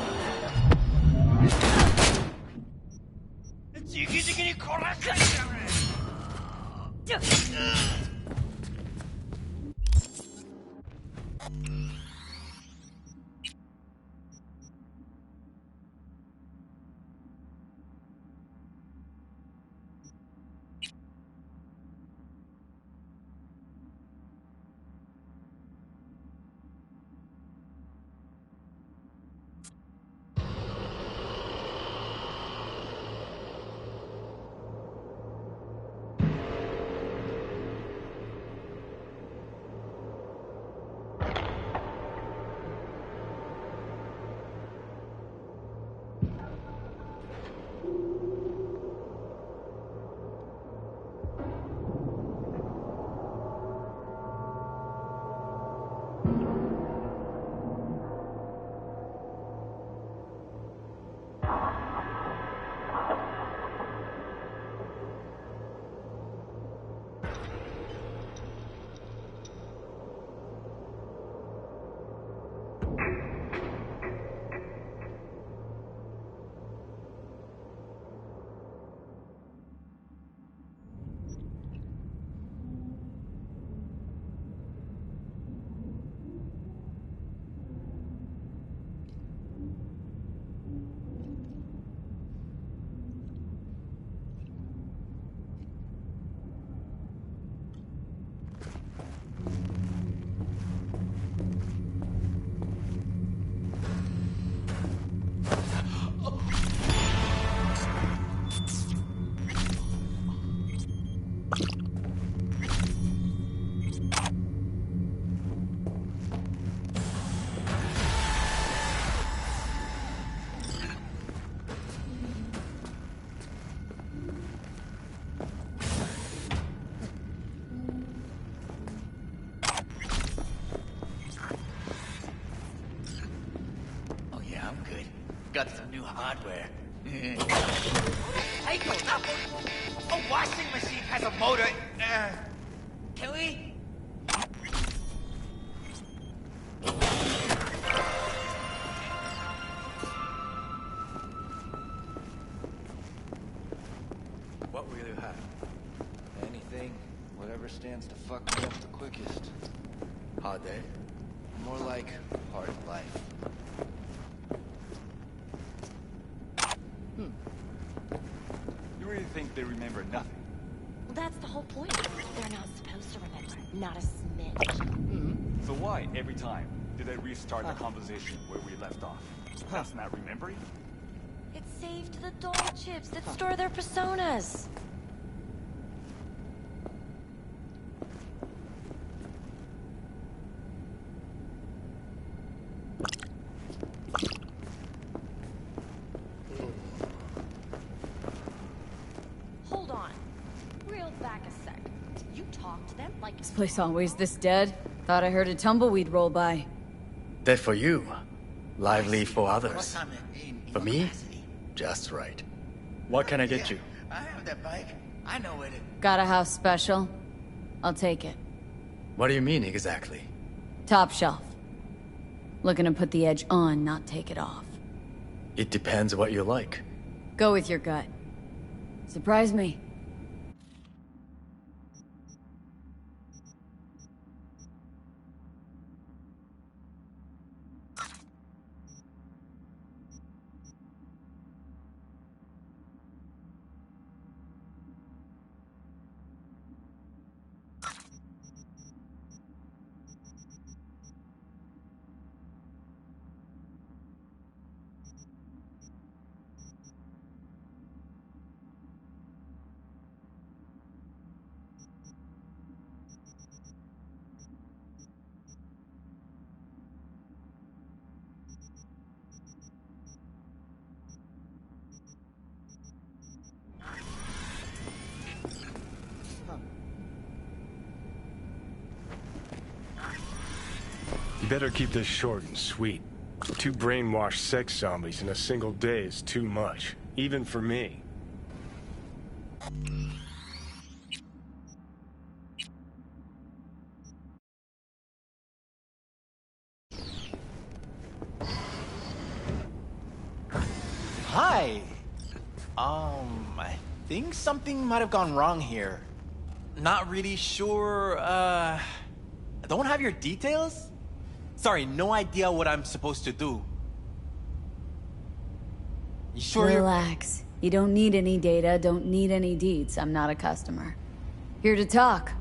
Got some new hardware. Hey, a washing machine has a motor. Can we? What will you have? Anything, whatever stands to fuck me up the quickest. Hard day? More like hard life. You really think they remember nothing? Well, that's the whole point. They're not supposed to remember. Not a smidge. So why, every time, did they restart the conversation where we left off? That's not remembering? It's saved the doll chips that store their personas. Hold on. Reel back a sec. You talk to them like... This place always this dead? Thought I heard a tumbleweed roll by. Dead for you. Lively for others. Course I'm in For me, capacity. just right. What can I get you? I have that bike. I know where to... Got a house special? I'll take it. What do you mean exactly? Top shelf. Looking to put the edge on, not take it off. It depends what you like. Go with your gut. Surprise me. You better keep this short and sweet. 2 brainwashed sex zombies in a single day is too much, even for me. Hi. I think something might have gone wrong here. Not really sure, I don't have your details? Sorry, no idea what I'm supposed to do. You sure Relax. You don't need any data, don't need any deeds. I'm not a customer. Here to talk.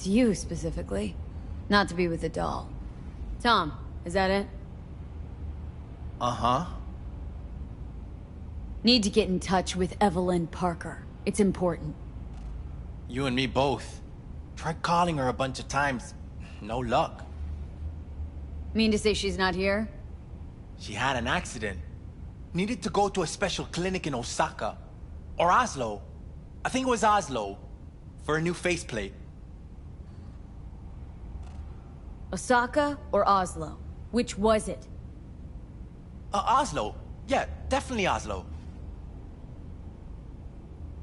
To you, specifically. Not to be with a doll. Tom, is that it? Uh-huh. Need to get in touch with Evelyn Parker. It's important. You and me both. Tried calling her a bunch of times. No luck. Mean to say she's not here? She had an accident. Needed to go to a special clinic in Osaka. Or Oslo. I think it was Oslo. For a new faceplate. Osaka or Oslo? Which was it? Oslo. Yeah, definitely Oslo.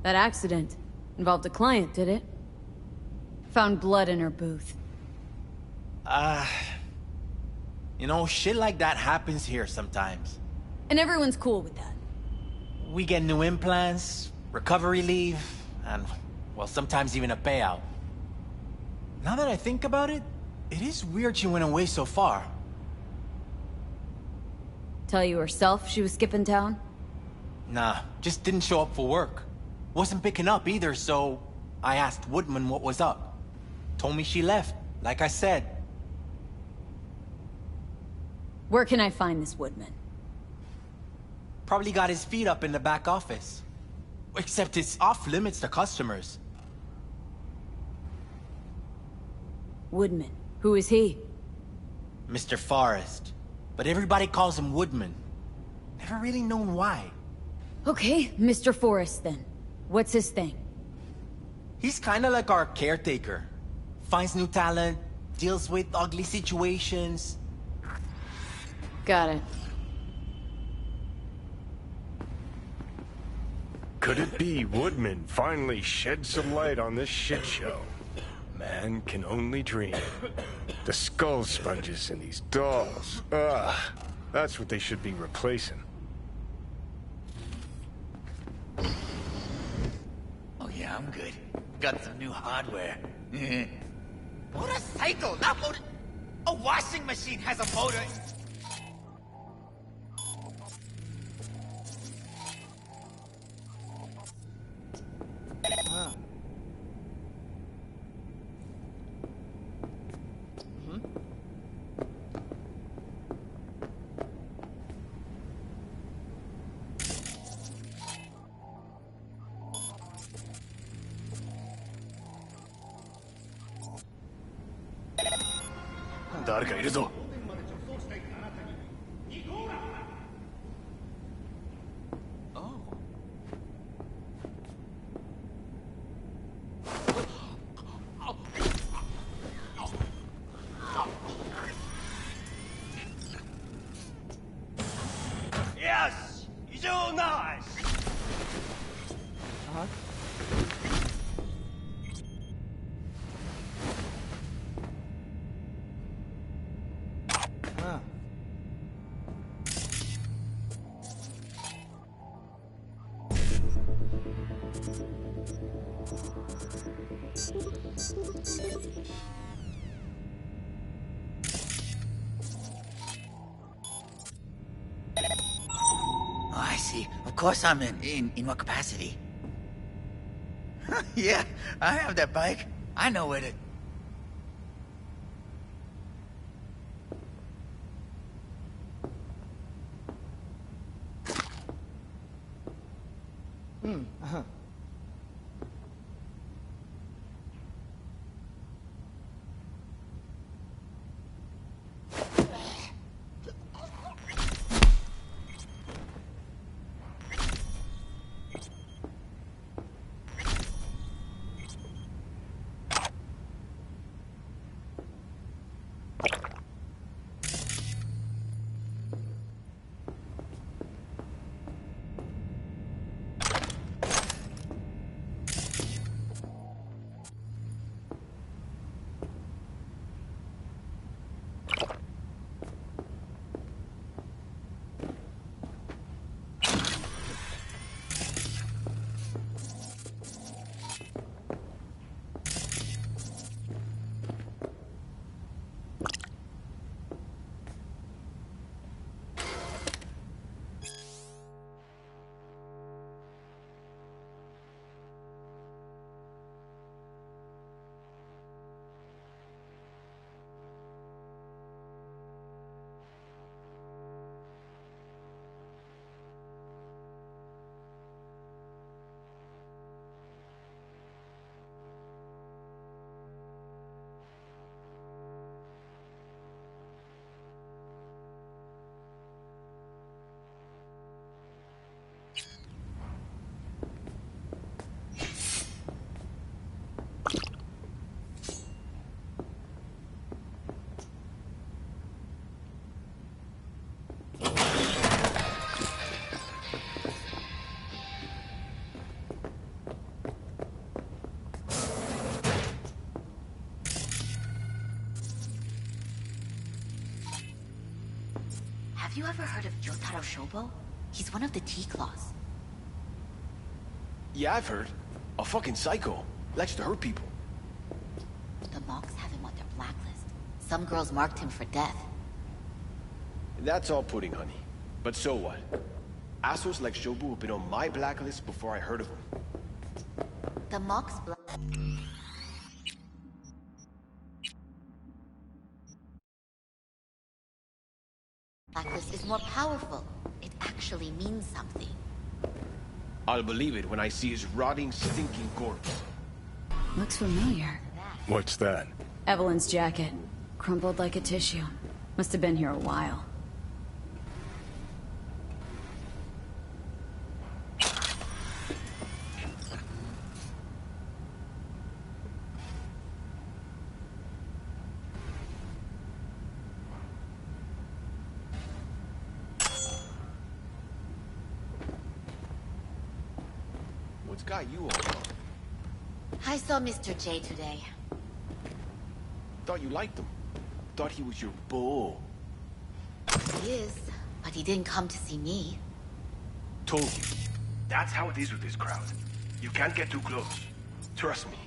That accident involved a client, did it? Found blood in her booth. You know, shit like that happens here sometimes. And everyone's cool with that. We get new implants, recovery leave, and, well, sometimes even a payout. Now that I think about it, it is weird she went away so far. Tell you herself she was skipping town? Nah, just didn't show up for work. Wasn't picking up either, so I asked Woodman what was up. Told me she left, like I said. Where can I find this Woodman? Probably got his feet up in the back office. Except it's off limits to customers. Woodman. Who is he? Mr. Forrest. But everybody calls him Woodman. Never really known why. Okay, Mr. Forrest then. What's his thing? He's kinda like our caretaker. Finds new talent, deals with ugly situations. Got it. Could it be Woodman finally shed some light on this shit show? Man can only dream. The skull sponges in these dolls. Ugh. That's what they should be replacing. Oh yeah, I'm good. Got some new hardware. Motorcycle, not motor... A washing machine has a motor. Yes! So nice! Oh, I see. Of course I'm in what capacity? Yeah, I have that bike. I know where to... you ever heard of Yotaro Shobo? He's one of the T-Claws. Yeah, I've heard. A fucking psycho. Likes to hurt people. The monks have him on their blacklist. Some girls marked him for death. That's all pudding, honey. But so what? Assholes like Shobu have been on my blacklist before I heard of him. The monks' blacklist is more powerful. It actually means something. I'll believe it when I see his rotting, stinking corpse. Looks familiar. What's that? Evelyn's jacket. Crumpled like a tissue. Must have been here a while. What's got you all? I saw Mr. J today. Thought you liked him. Thought he was your beau. He is, but he didn't come to see me. Told you. That's how it is with this crowd. You can't get too close. Trust me.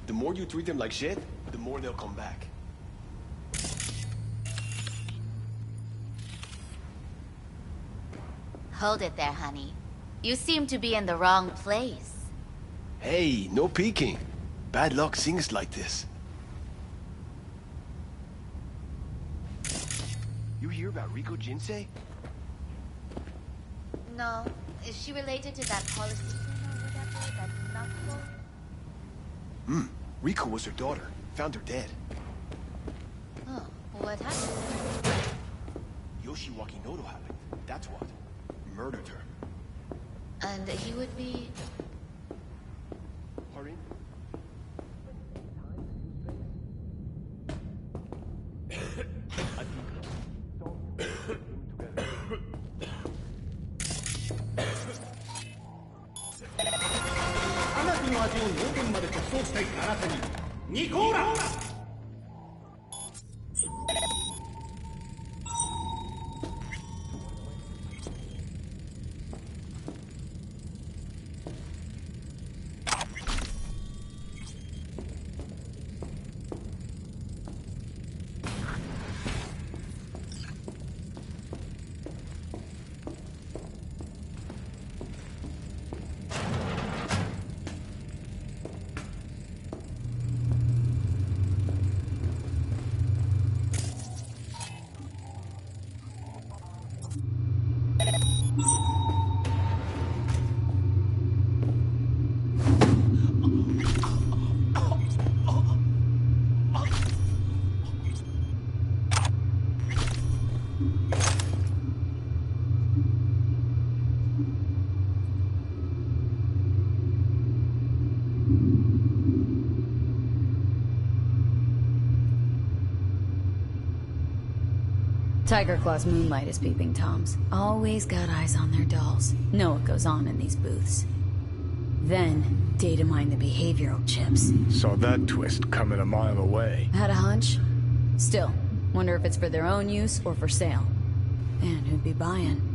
The more you treat them like shit, the more they'll come back. Hold it there, honey. You seem to be in the wrong place. Hey, no peeking. Bad luck sings like this. You hear about Rico Jinsei? No. Is she related to that politician or whatever? That knuckle? Rico was her daughter. Found her dead. Oh, what happened? Yoshi Wakinoto happened. That's what. Murdered her. And he would be... Hurry. Tiger Claw's moonlight is peeping Toms. Always got eyes on their dolls. Know what goes on in these booths. Then, data mine the behavioral chips. Saw that twist coming a mile away. Had a hunch? Still, wonder if it's for their own use or for sale. And who'd be buying?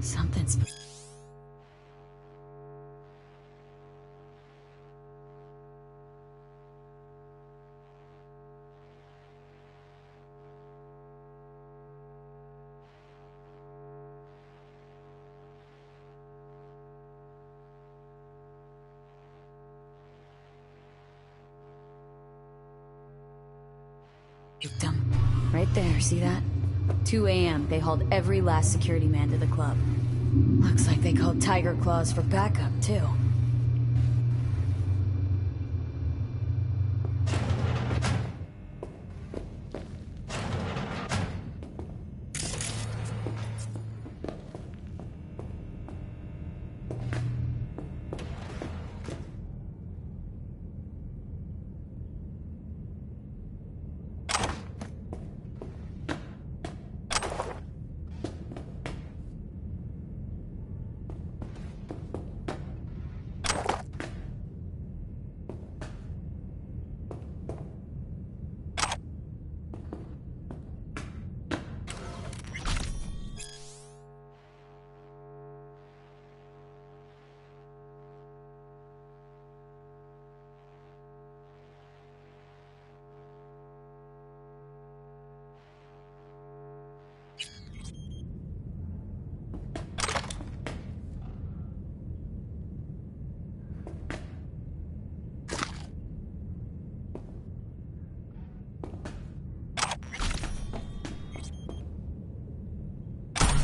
Something's... Victim. Right there, see that? 2 a.m. They hauled every last security man to the club. Looks like they called Tiger Claws for backup, too.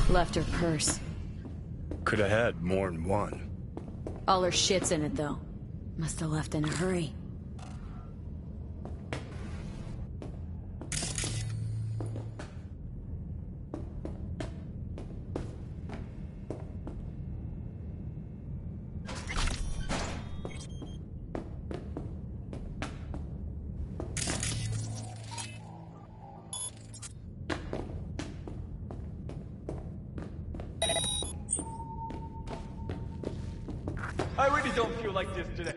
Left her purse. Could have had more than one. All her shit's in it, though. Must have left in a hurry. I really don't feel like this today.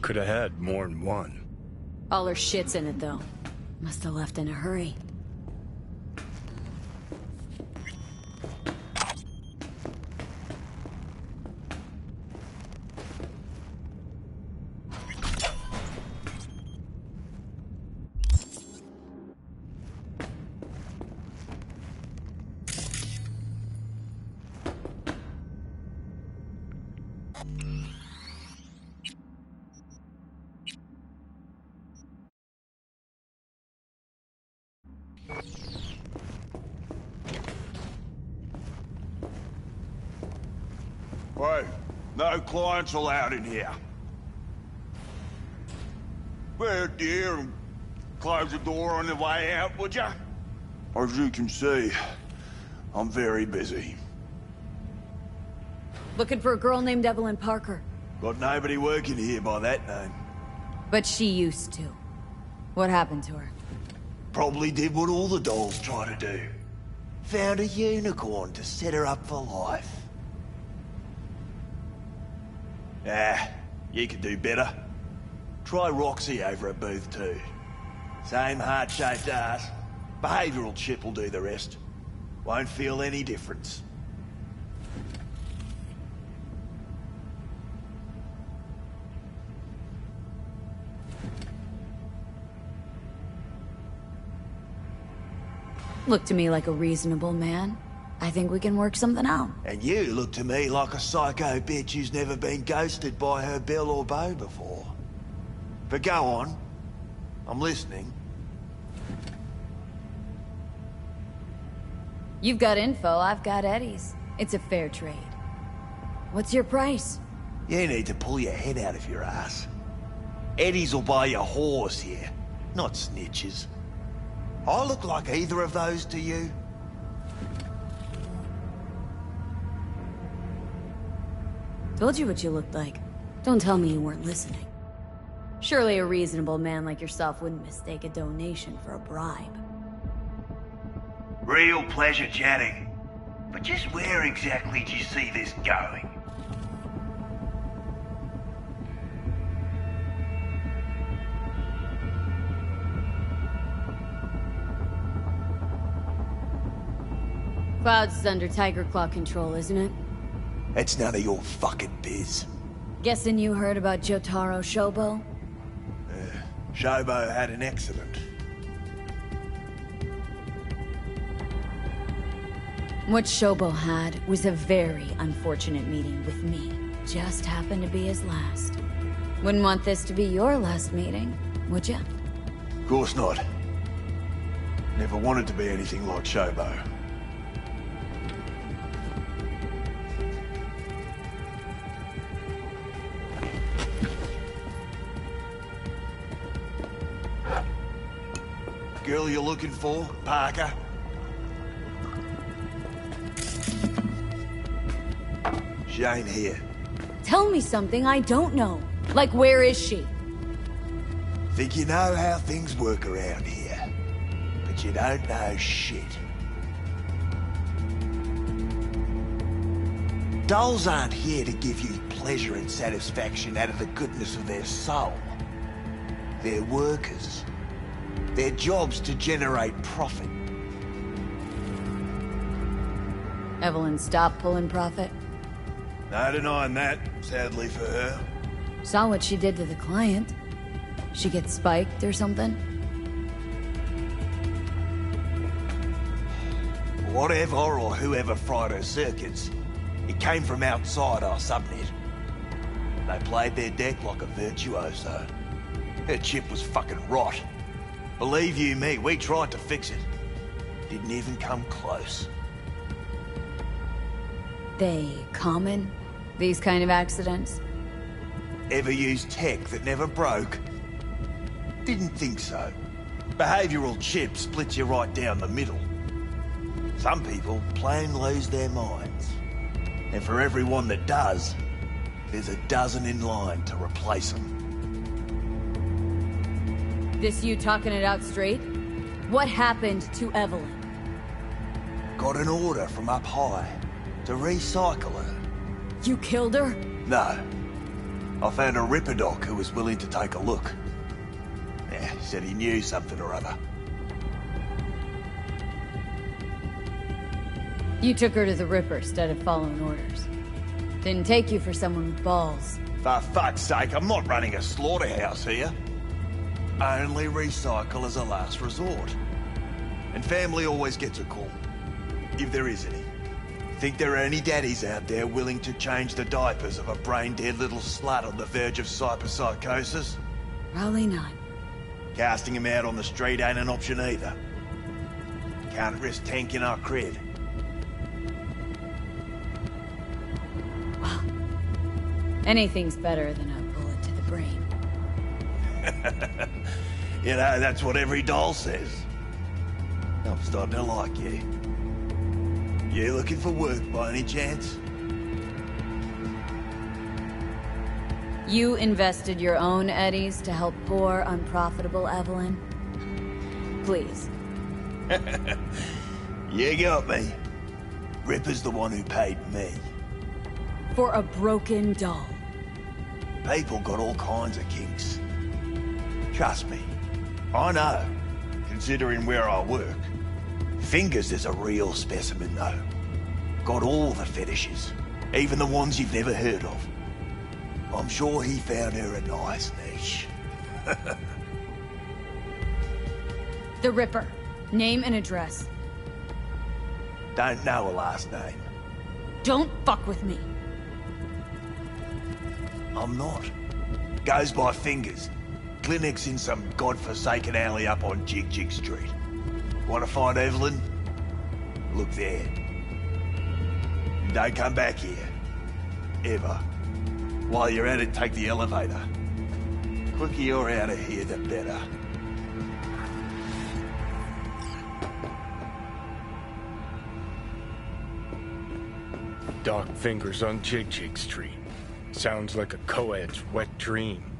Could have had more than one. All her shit's in it, though. Must have left in a hurry. Hey, no clients allowed in here. Well, dear, and close the door on the way out, would ya? As you can see, I'm very busy. Looking for a girl named Evelyn Parker. Got nobody working here by that name. But she used to. What happened to her? Probably did what all the dolls try to do. Found a unicorn to set her up for life. Ah, you could do better. Try Roxy over at Booth 2. Same heart-shaped ass. Behavioral chip will do the rest. Won't feel any difference. Look to me like a reasonable man. I think we can work something out. And you look to me like a psycho bitch who's never been ghosted by her belle or beau before. But go on. I'm listening. You've got info, I've got Eddie's. It's a fair trade. What's your price? You need to pull your head out of your ass. Eddie's will buy you a horse here, not snitches. I look like either of those to you? Told you what you looked like. Don't tell me you weren't listening. Surely a reasonable man like yourself wouldn't mistake a donation for a bribe. Real pleasure chatting. But just where exactly do you see this going? Clouds is under Tiger Claw control, isn't it? It's none of your fucking biz. Guessing you heard about Jotaro Shobo? Shobo had an accident. What Shobo had was a very unfortunate meeting with me. Just happened to be his last. Wouldn't want this to be your last meeting, would ya? Of course not. Never wanted to be anything like Shobo. Girl you're looking for, Parker? She ain't here. Tell me something I don't know. Like, where is she? Think you know how things work around here. But you don't know shit. Dolls aren't here to give you pleasure and satisfaction out of the goodness of their soul. They're workers. Their job's to generate profit. Evelyn stopped pulling profit? No denying that, sadly for her. Saw what she did to the client. She gets spiked or something? Whatever or whoever fried her circuits, it came from outside our subnet. They played their deck like a virtuoso. Her chip was fucking rot. Believe you me, we tried to fix it. Didn't even come close. They common? These kind of accidents? Ever used tech that never broke? Didn't think so. Behavioral chip splits you right down the middle. Some people plain lose their minds. And for everyone that does, there's a dozen in line to replace them. This you talking it out straight? What happened to Evelyn? Got an order from up high to recycle her. You killed her? No. I found a Ripper doc who was willing to take a look. Yeah, said he knew something or other. You took her to the Ripper instead of following orders. Didn't take you for someone with balls. For fuck's sake, I'm not running a slaughterhouse here. Only recycle as a last resort. And family always gets a call. If there is any. Think there are any daddies out there willing to change the diapers of a brain-dead little slut on the verge of cyberpsychosis? Probably not. Casting him out on the street ain't an option either. Can't risk tanking our cred. Well, anything's better than a bullet to the brain. You know, that's what every doll says. I'm starting to like you. You looking for work by any chance? You invested your own eddies to help poor, unprofitable Evelyn? Please. You got me. Ripper's the one who paid me. For a broken doll. People got all kinds of kinks. Trust me, I know, considering where I work. Fingers is a real specimen, though. Got all the fetishes, even the ones you've never heard of. I'm sure he found her a nice niche. The Ripper. Name and address. Don't know a last name. Don't fuck with me. I'm not. Goes by Fingers. Clinic's in some godforsaken alley up on Jig Jig Street. Want to find Evelyn? Look there. And don't come back here. Ever. While you're at it, take the elevator. Quicker you're out of here, the better. Dark Fingers on Jig Jig Street. Sounds like a co-ed's wet dream.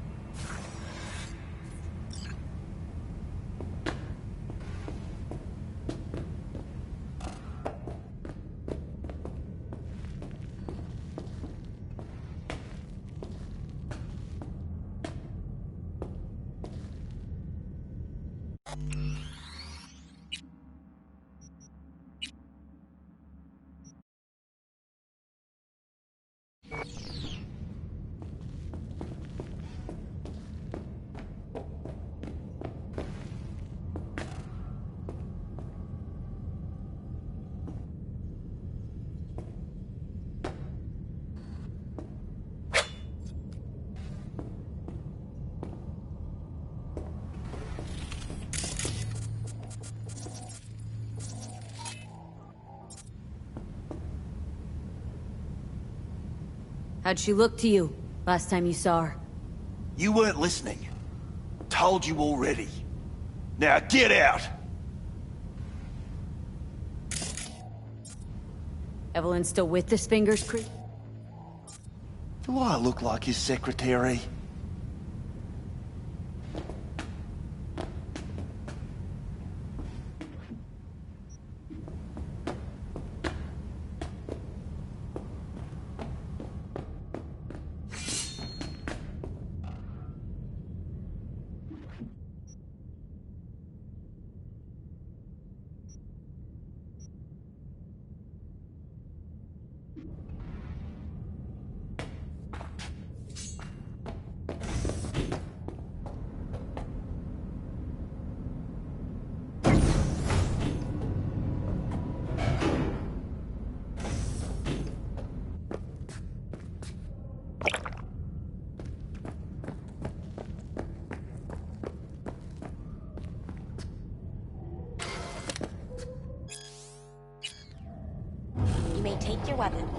How'd she look to you last time you saw her? You weren't listening. Told you already. Now get out! Evelyn still with this Fingers creep? Do I look like his secretary? You may take your weapons.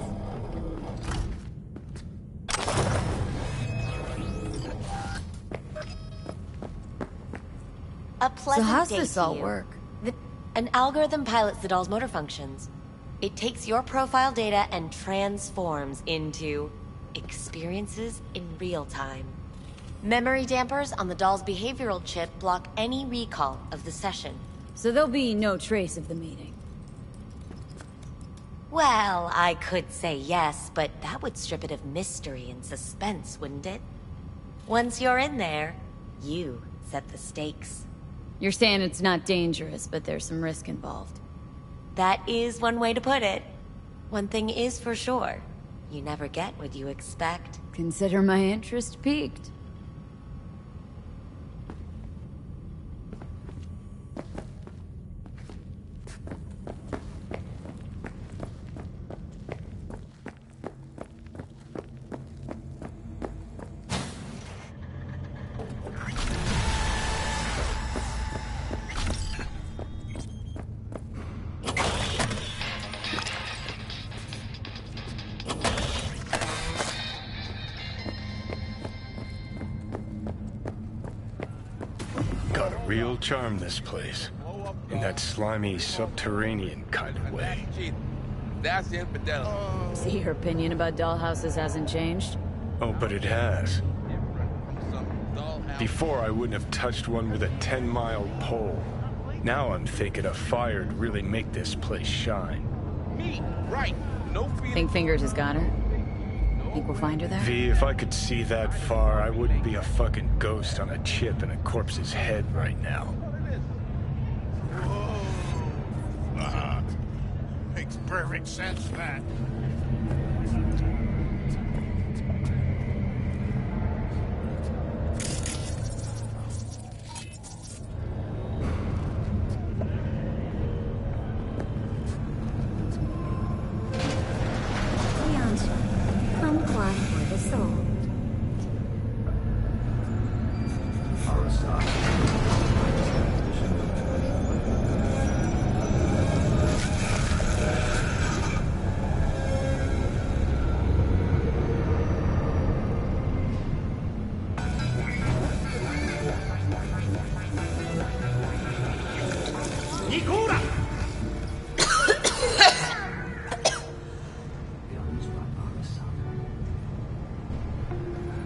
A pleasant So how's day this to all you. work? An algorithm pilots the doll's motor functions. It takes your profile data and transforms into experiences in real time. Memory dampers on the doll's behavioral chip block any recall of the session. So there'll be no trace of the meeting. Well, I could say yes, but that would strip it of mystery and suspense, wouldn't it? Once you're in there, you set the stakes. You're saying it's not dangerous, but there's some risk involved. That is one way to put it. One thing is for sure. You never get what you expect. Consider my interest piqued. Got a real charm, this place. In that slimy, subterranean kind of way. That's infidelity. See, your opinion about dollhouses hasn't changed? Oh, but it has. Before, I wouldn't have touched one with a 10-mile pole. Now I'm thinking a fire'd really make this place shine. Me, right. No feeling. Think Fingers has got her? Think we'll find her there? V, if I could see that far, I wouldn't be a fucking ghost on a chip in a corpse's head right now. Makes perfect sense, that.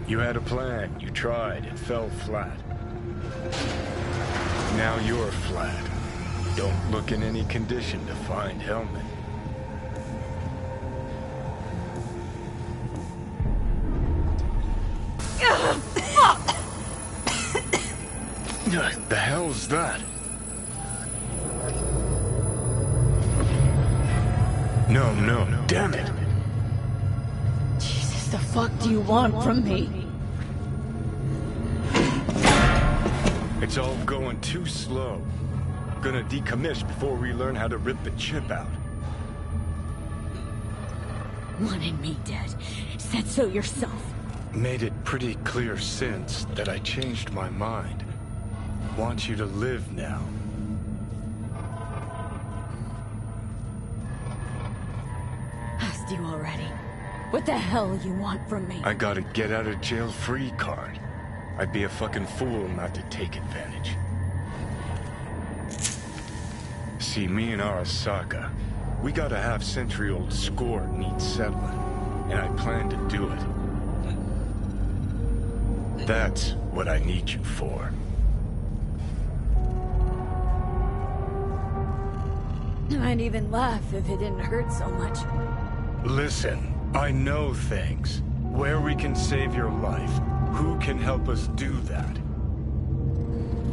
You had a plan, you tried, it fell flat. Now you're flat. Don't look in any condition to find Hellman. The hell's that? No, damn it. Jesus, the fuck do you want from me? It's all going too slow. Gonna decommission before we learn how to rip the chip out. Wanted me dead. Said so yourself. Made it pretty clear since that I changed my mind. Want you to live now. Asked you already. What the hell you want from me? I got a get out of jail free card. I'd be a fucking fool not to take advantage. See, me and Arasaka, we got a half-century-old score needs settling, and I plan to do it. That's what I need you for. I'd even laugh if it didn't hurt so much. Listen, I know things. Where we can save your life. Who can help us do that?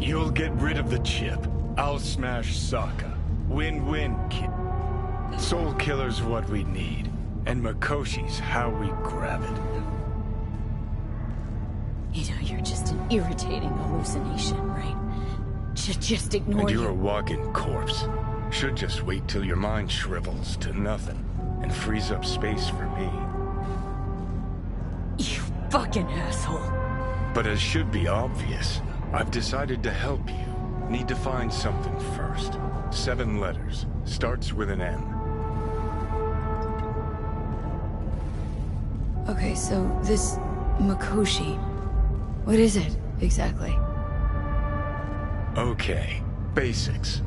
You'll get rid of the chip. I'll smash Sokka. Win-win, kid. Soul Killer's what we need. And Makoshi's how we grab it. You know, you're just an irritating hallucination, right? Just ignore And you. you're a walking corpse. Should just wait till your mind shrivels to nothing and frees up space for me. You fucking asshole. But as should be obvious, I've decided to help you. Need to find something first. 7 letters. Starts with an M. Okay, so this Makoshi, what is it exactly? Okay, basics.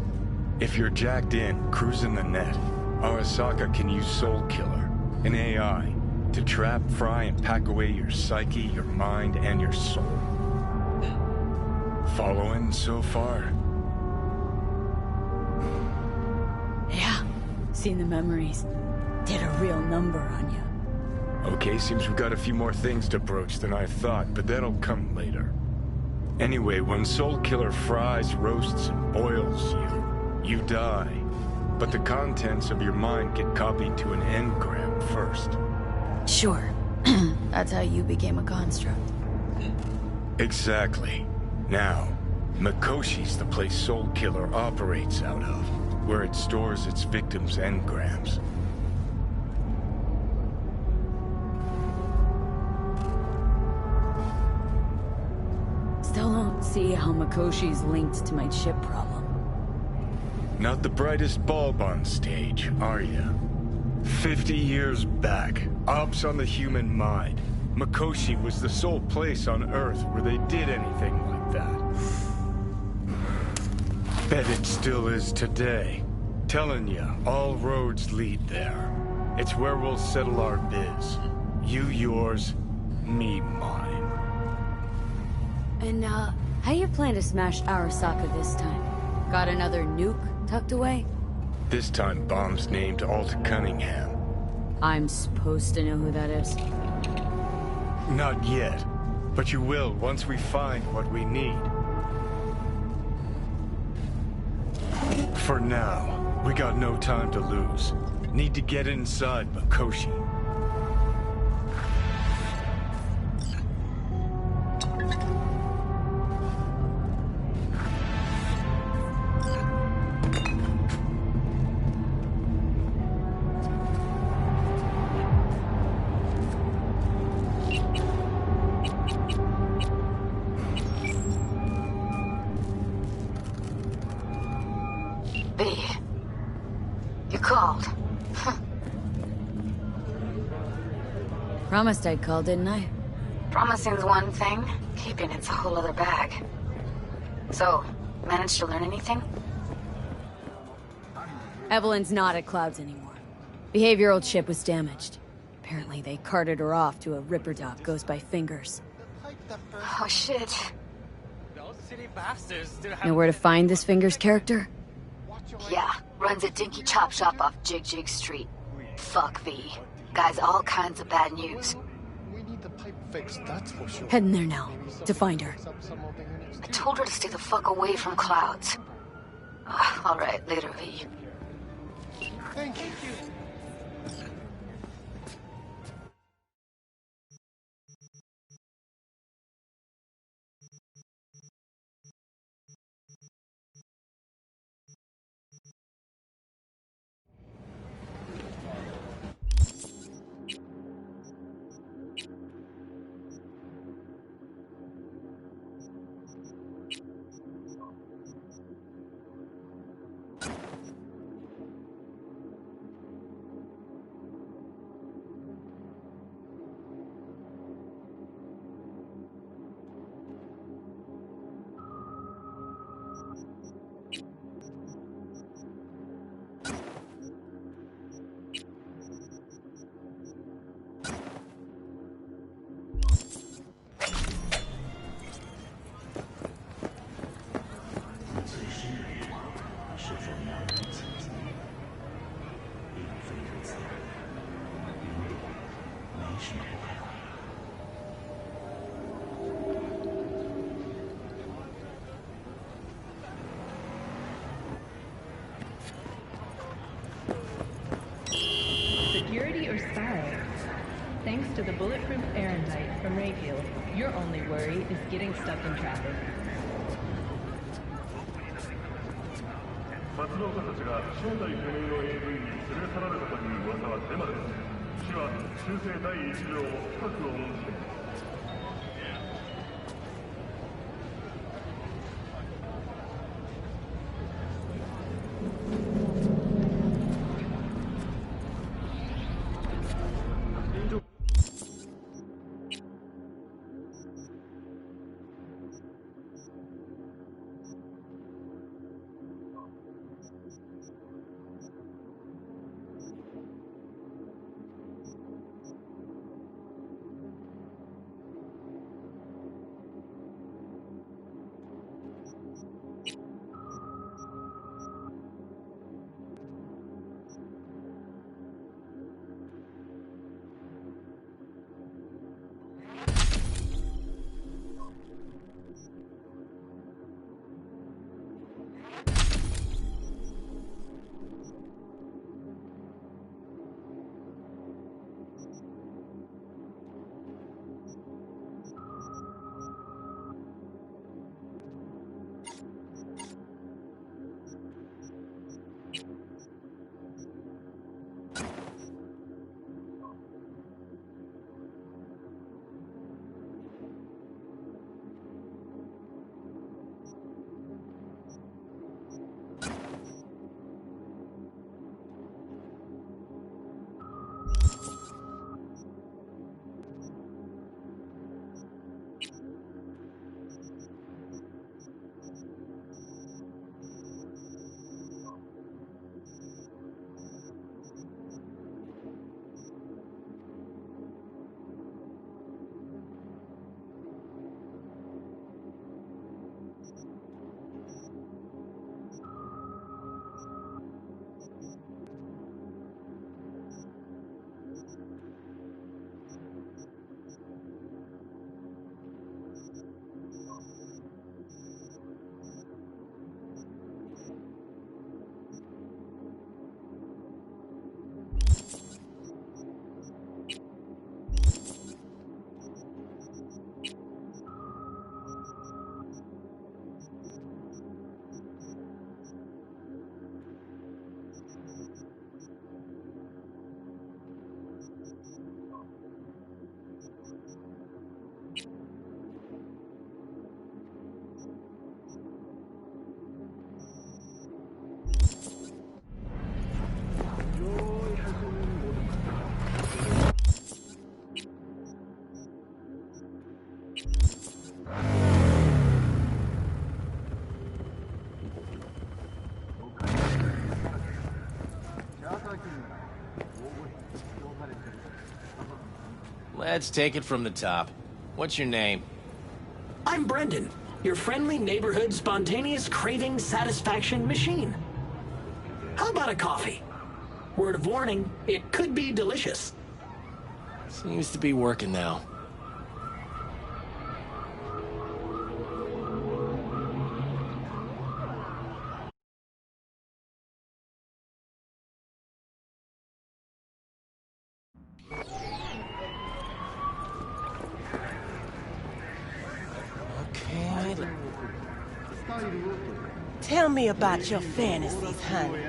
If you're jacked in, cruising the net, Arasaka can use Soul Killer, an AI, to trap, fry, and pack away your psyche, your mind, and your soul. Following so far? Yeah, seen the memories. Did a real number on you. Okay, seems we've got a few more things to broach than I thought, but that'll come later. Anyway, when Soul Killer fries, roasts, and boils you, you die. But the contents of your mind get copied to an engram first. Sure. That's how you became a construct. Exactly. Now, Makoshi's the place Soul Killer operates out of, where it stores its victims' engrams. Still don't see how Makoshi's linked to my chip problem. Not the brightest bulb on stage, are you? 50 years back, ops on the human mind. Makoshi was the sole place on Earth where they did anything like that. Bet it still is today. Telling ya, all roads lead there. It's where we'll settle our biz. You yours, me mine. And, how you plan to smash Arasaka this time? Got another nuke tucked away? This time bomb's named Alt Cunningham. I'm supposed to know who that is. Not yet, but you will once we find what we need. For now, we got no time to lose. Need to get inside Makoshi. You called. Promised I'd call, didn't I? Promising's one thing, keeping it's a whole other bag. So, managed to learn anything? Evelyn's not at Clouds anymore. Behavioral chip was damaged. Apparently they carted her off to a Ripper Doc goes by Fingers. Oh shit. Those city bastards still have... Know where to find this Fingers character? Yeah, runs a dinky chop shop off Jig Jig Street. Fuck V. Guy's all kinds of bad news. We need the pipe fixed, that's for sure. Heading there now, to find her. I told her to stay the fuck away from Clouds. Alright, later, V. Thank you. Security or style? Thanks to the bulletproof Erendite from Rayfield, your only worry is getting stuck in traffic. 活動家たちが正体不明の AV に連れ去られたという噂はデマです。市は修正第1条を深く重んじています。Let's take it from the top. What's your name? I'm Brendan, your friendly neighborhood spontaneous craving satisfaction machine. How about a coffee? Word of warning, it could be delicious. Seems to be working now. Tell me about your fantasies, honey.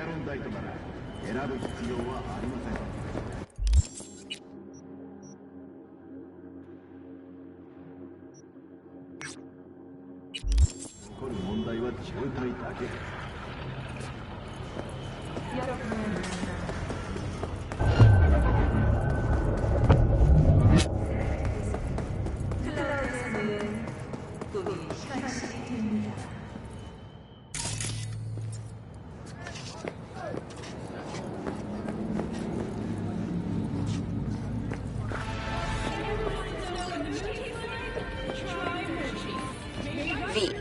V,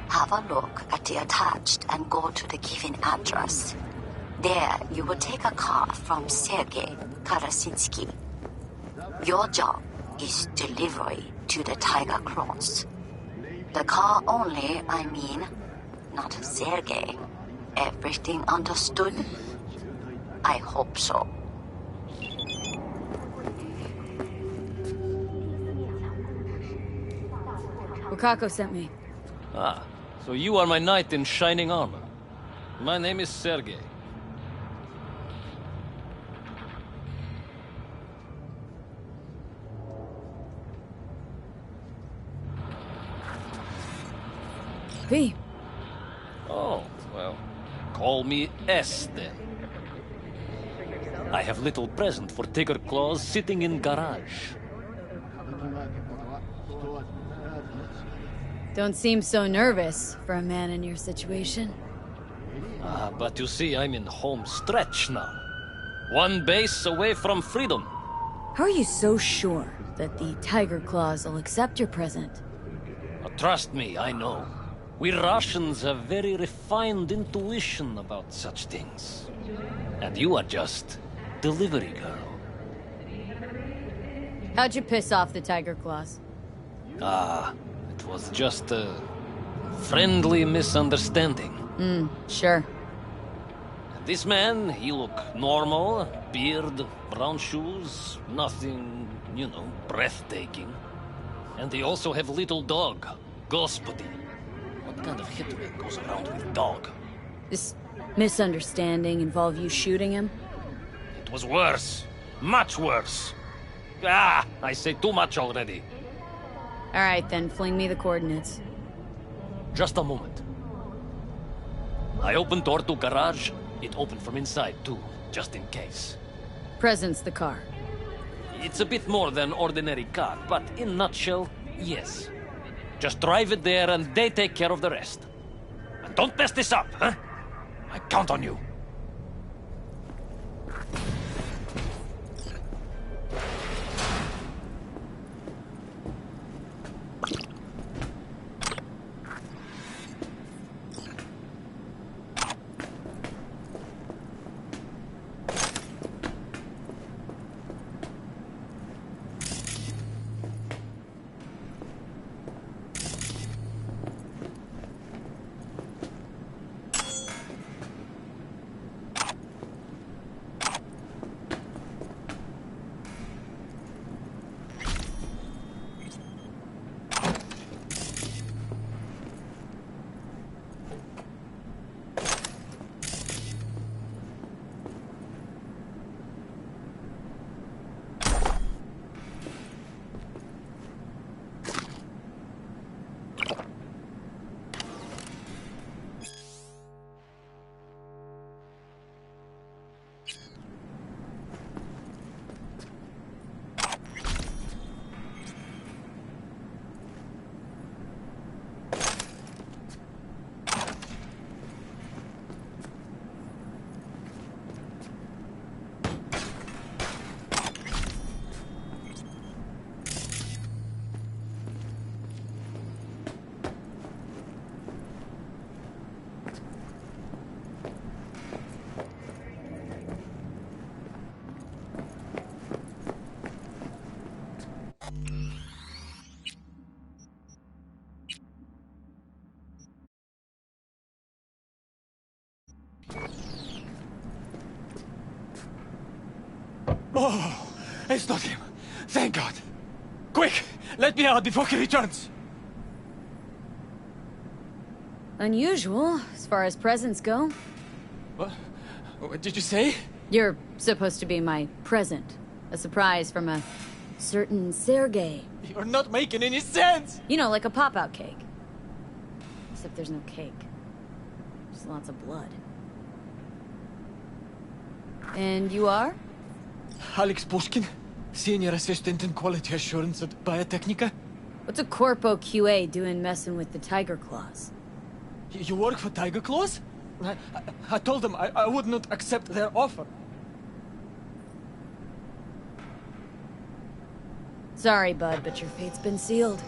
have a look at the attached and go to the given address. There, you will take a car from Sergei Karasitsky. Your job is delivery to the Tiger Claws. The car only, I mean, not Sergei. Everything understood? I hope so. Wakako sent me. Ah, so you are my knight in shining armor. My name is Sergei. V. Oh, well, call me S then. I have little present for Tiger Claws sitting in garage. Don't seem so nervous for a man in your situation. Ah, but you see, I'm in home stretch now. One base away from freedom. How are you so sure that the Tiger Claws will accept your present? Trust me, I know. We Russians have very refined intuition about such things. And you are just delivery girl. How'd you piss off the Tiger Claws? Ah, it was just a friendly misunderstanding. Sure. This man, he look normal, beard, brown shoes, nothing, you know, breathtaking. And they also have little dog, Господи. What kind of hitman goes around with dog? This misunderstanding involve you shooting him? It was worse. Much worse. Ah, I say too much already. All right, then fling me the coordinates. Just a moment. I opened door to garage. It opened from inside too, just in case. Present's the car. It's a bit more than ordinary car, but in nutshell, yes. Just drive it there and they take care of the rest. And don't mess this up, huh? I count on you. Oh, it's not him. Thank God. Quick, let me out before he returns. Unusual, as far as presents go. What did you say? You're supposed to be my present. A surprise from a certain Sergei. You're not making any sense! You know, like a pop-out cake. Except there's no cake. Just lots of blood. And you are? Alex Pushkin, Senior Assistant in Quality Assurance at Biotechnica. What's a Corpo QA doing messing with the Tiger Claws? You work for Tiger Claws? I told them I would not accept their offer. Sorry, bud, but your fate's been sealed.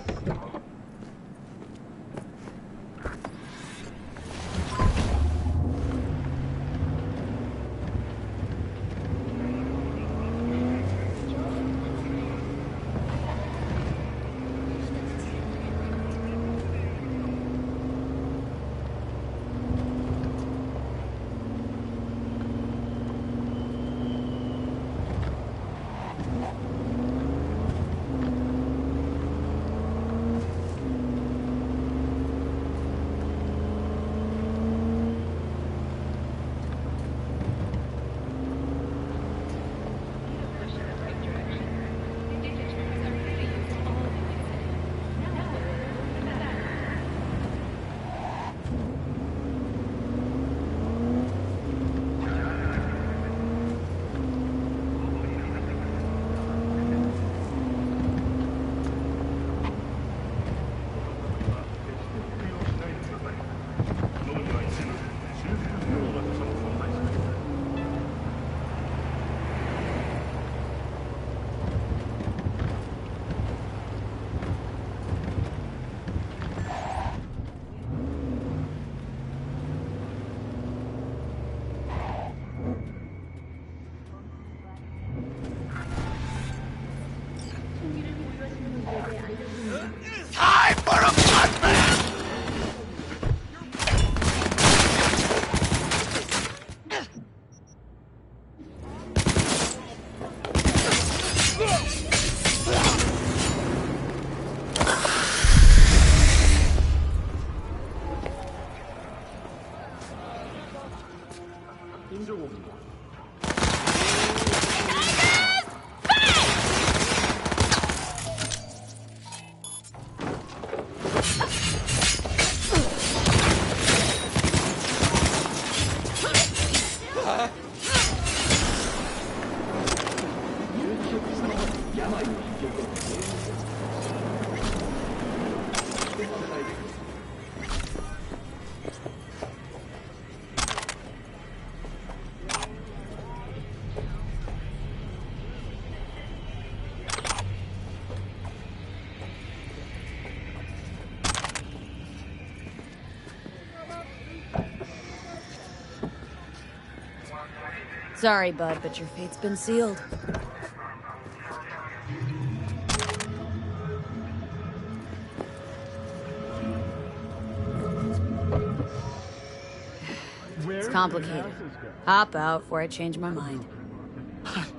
Time for a bloodbath! Sorry, bud, but your fate's been sealed. It's complicated. Hop out before I change my mind.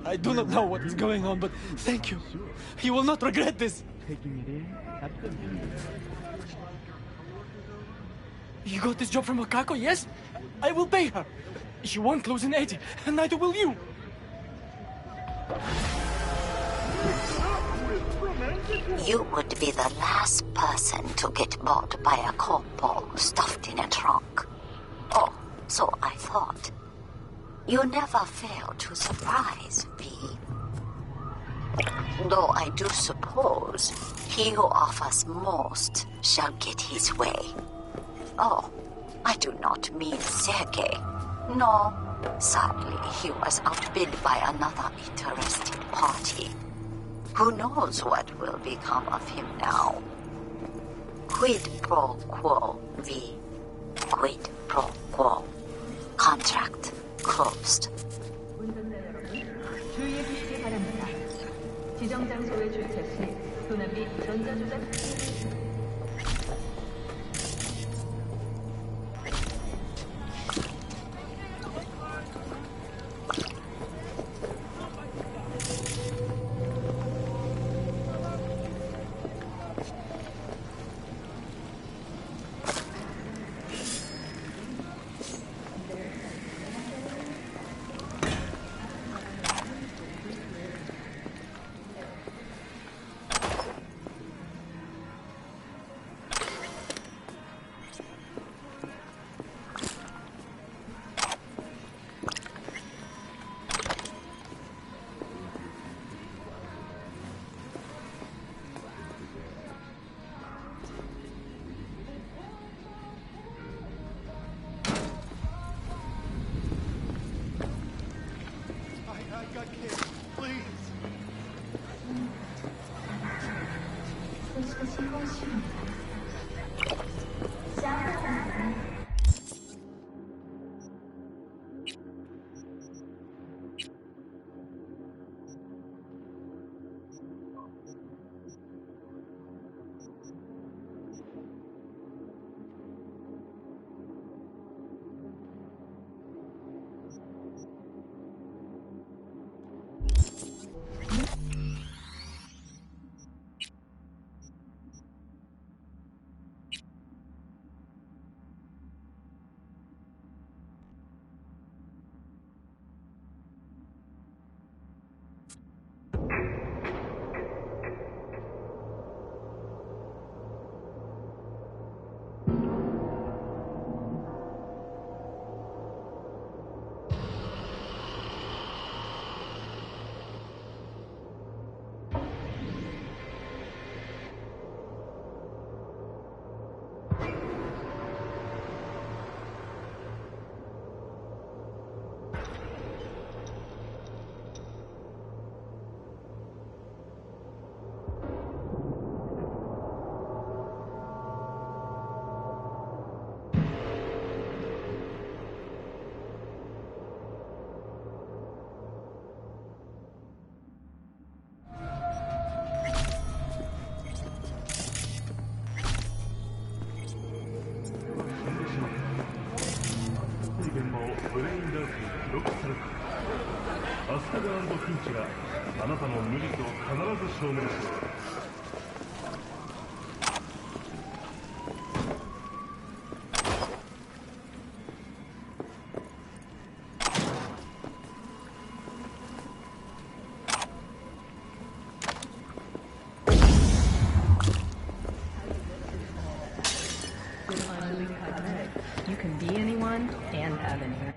I do not know what is going on, but thank you. You will not regret this. You got this job from Akako, yes? I will pay her. She won't lose an 80, and neither will you. You would be the last person to get bought by a corpo stuffed in a trunk. Oh, so I thought. You never fail to surprise me. Though I do suppose he who offers most shall get his way. Oh, I do not mean Sergei. No, sadly, he was outbid by another interested party. Who knows what will become of him now? Quid pro quo, V. Quid pro quo. Contract closed. 주의해주시기 바랍니다. 지정 장소에 주차 시 도난 및 전자조작 ブレインダンスに記録された。アスタガー&フィンチがあなたの無実を必ず証明します。You can be anyone and have anything.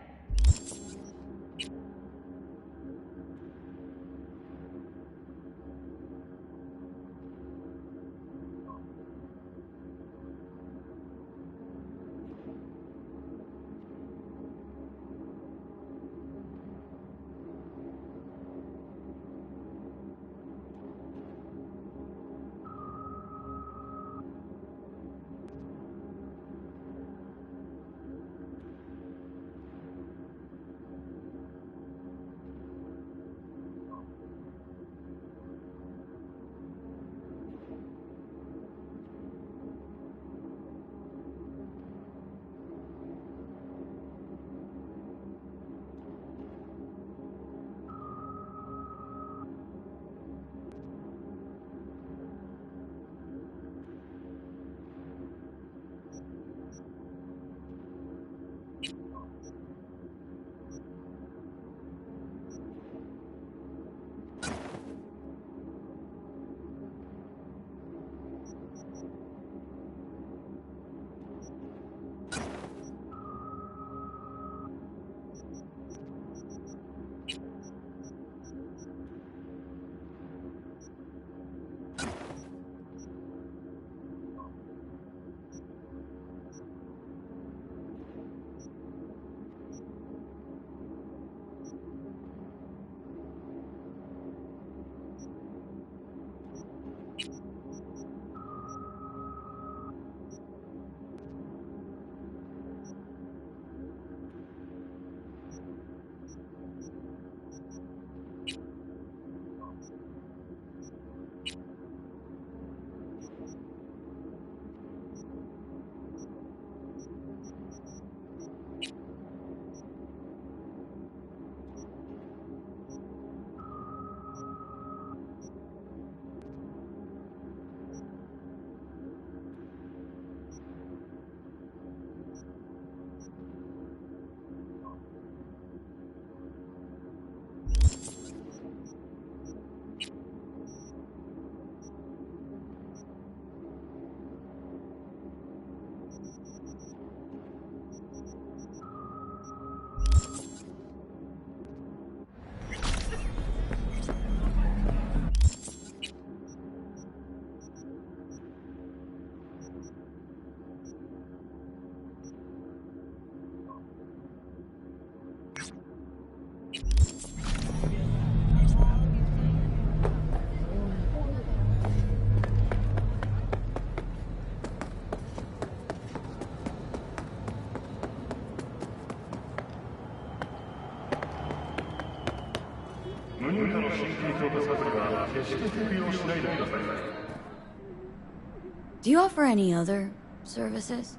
Do you offer any other services?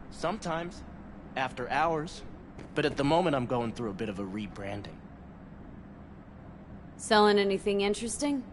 Sometimes. After hours. But at the moment I'm going through a bit of a rebranding. Selling anything interesting?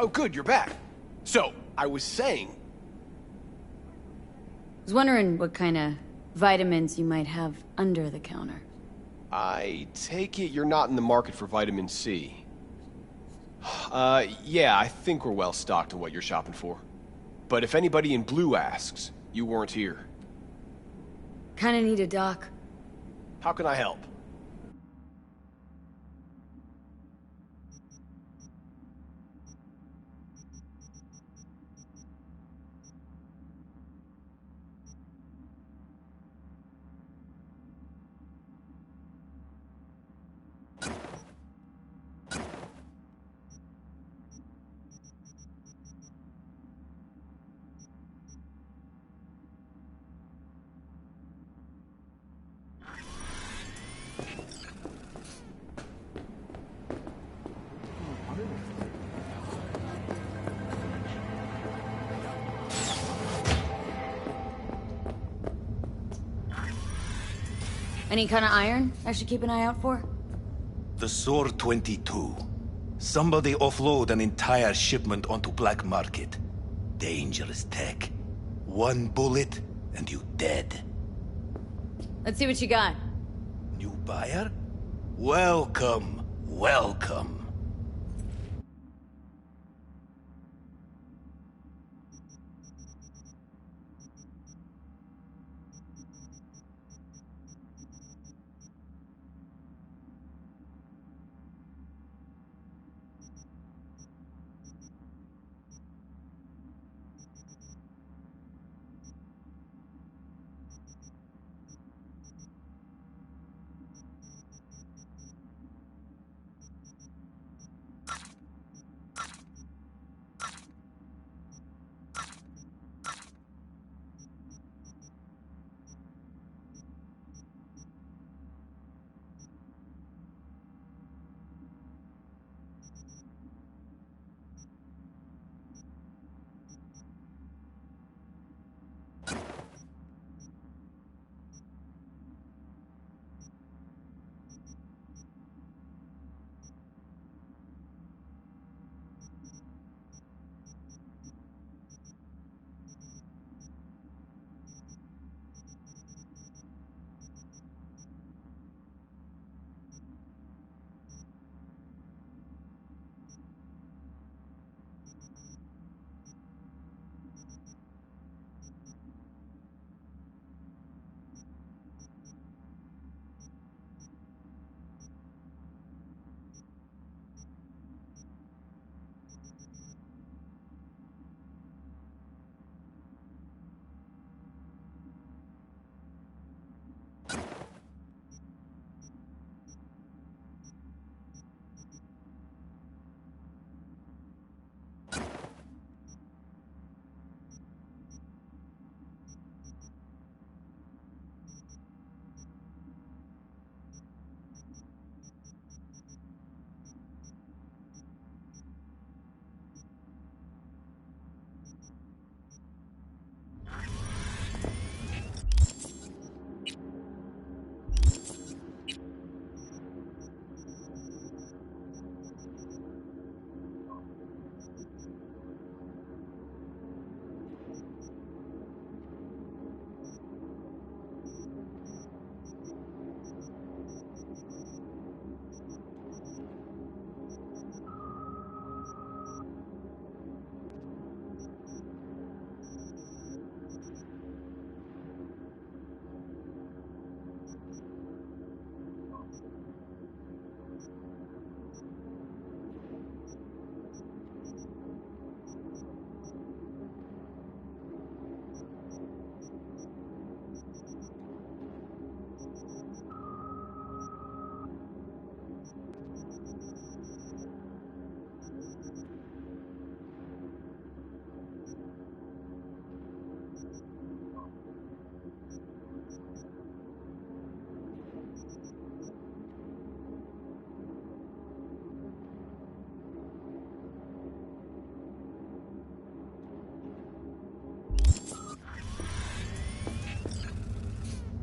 Oh, good, you're back. So, I was saying... I was wondering what kind of vitamins you might have under the counter. I take it you're not in the market for vitamin C. Yeah, I think we're well stocked in what you're shopping for. But if anybody in blue asks, you weren't here. Kinda need a doc. How can I help? Any kind of iron I should keep an eye out for? The Sword 22. Somebody offload an entire shipment onto black market. Dangerous tech. One bullet, and you dead. Let's see what you got. New buyer? Welcome, welcome.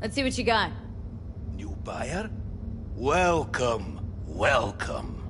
Let's see what you got. New buyer? Welcome, welcome.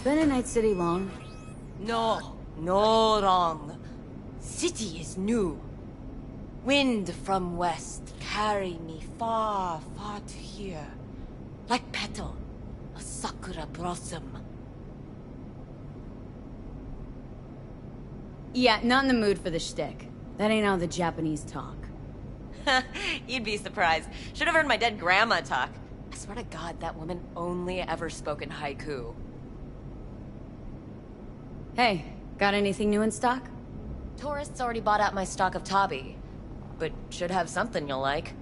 Been in Night City long? No, no wrong. City is new. Wind from west carry me far, far to here. Like petal, a sakura blossom. Yeah, not in the mood for the shtick. That ain't how the Japanese talk. You'd be surprised. Should have heard my dead grandma talk. I swear to God, that woman only ever spoke in haiku. Hey, got anything new in stock? Tourists already bought out my stock of tabi, but should have something you'll like.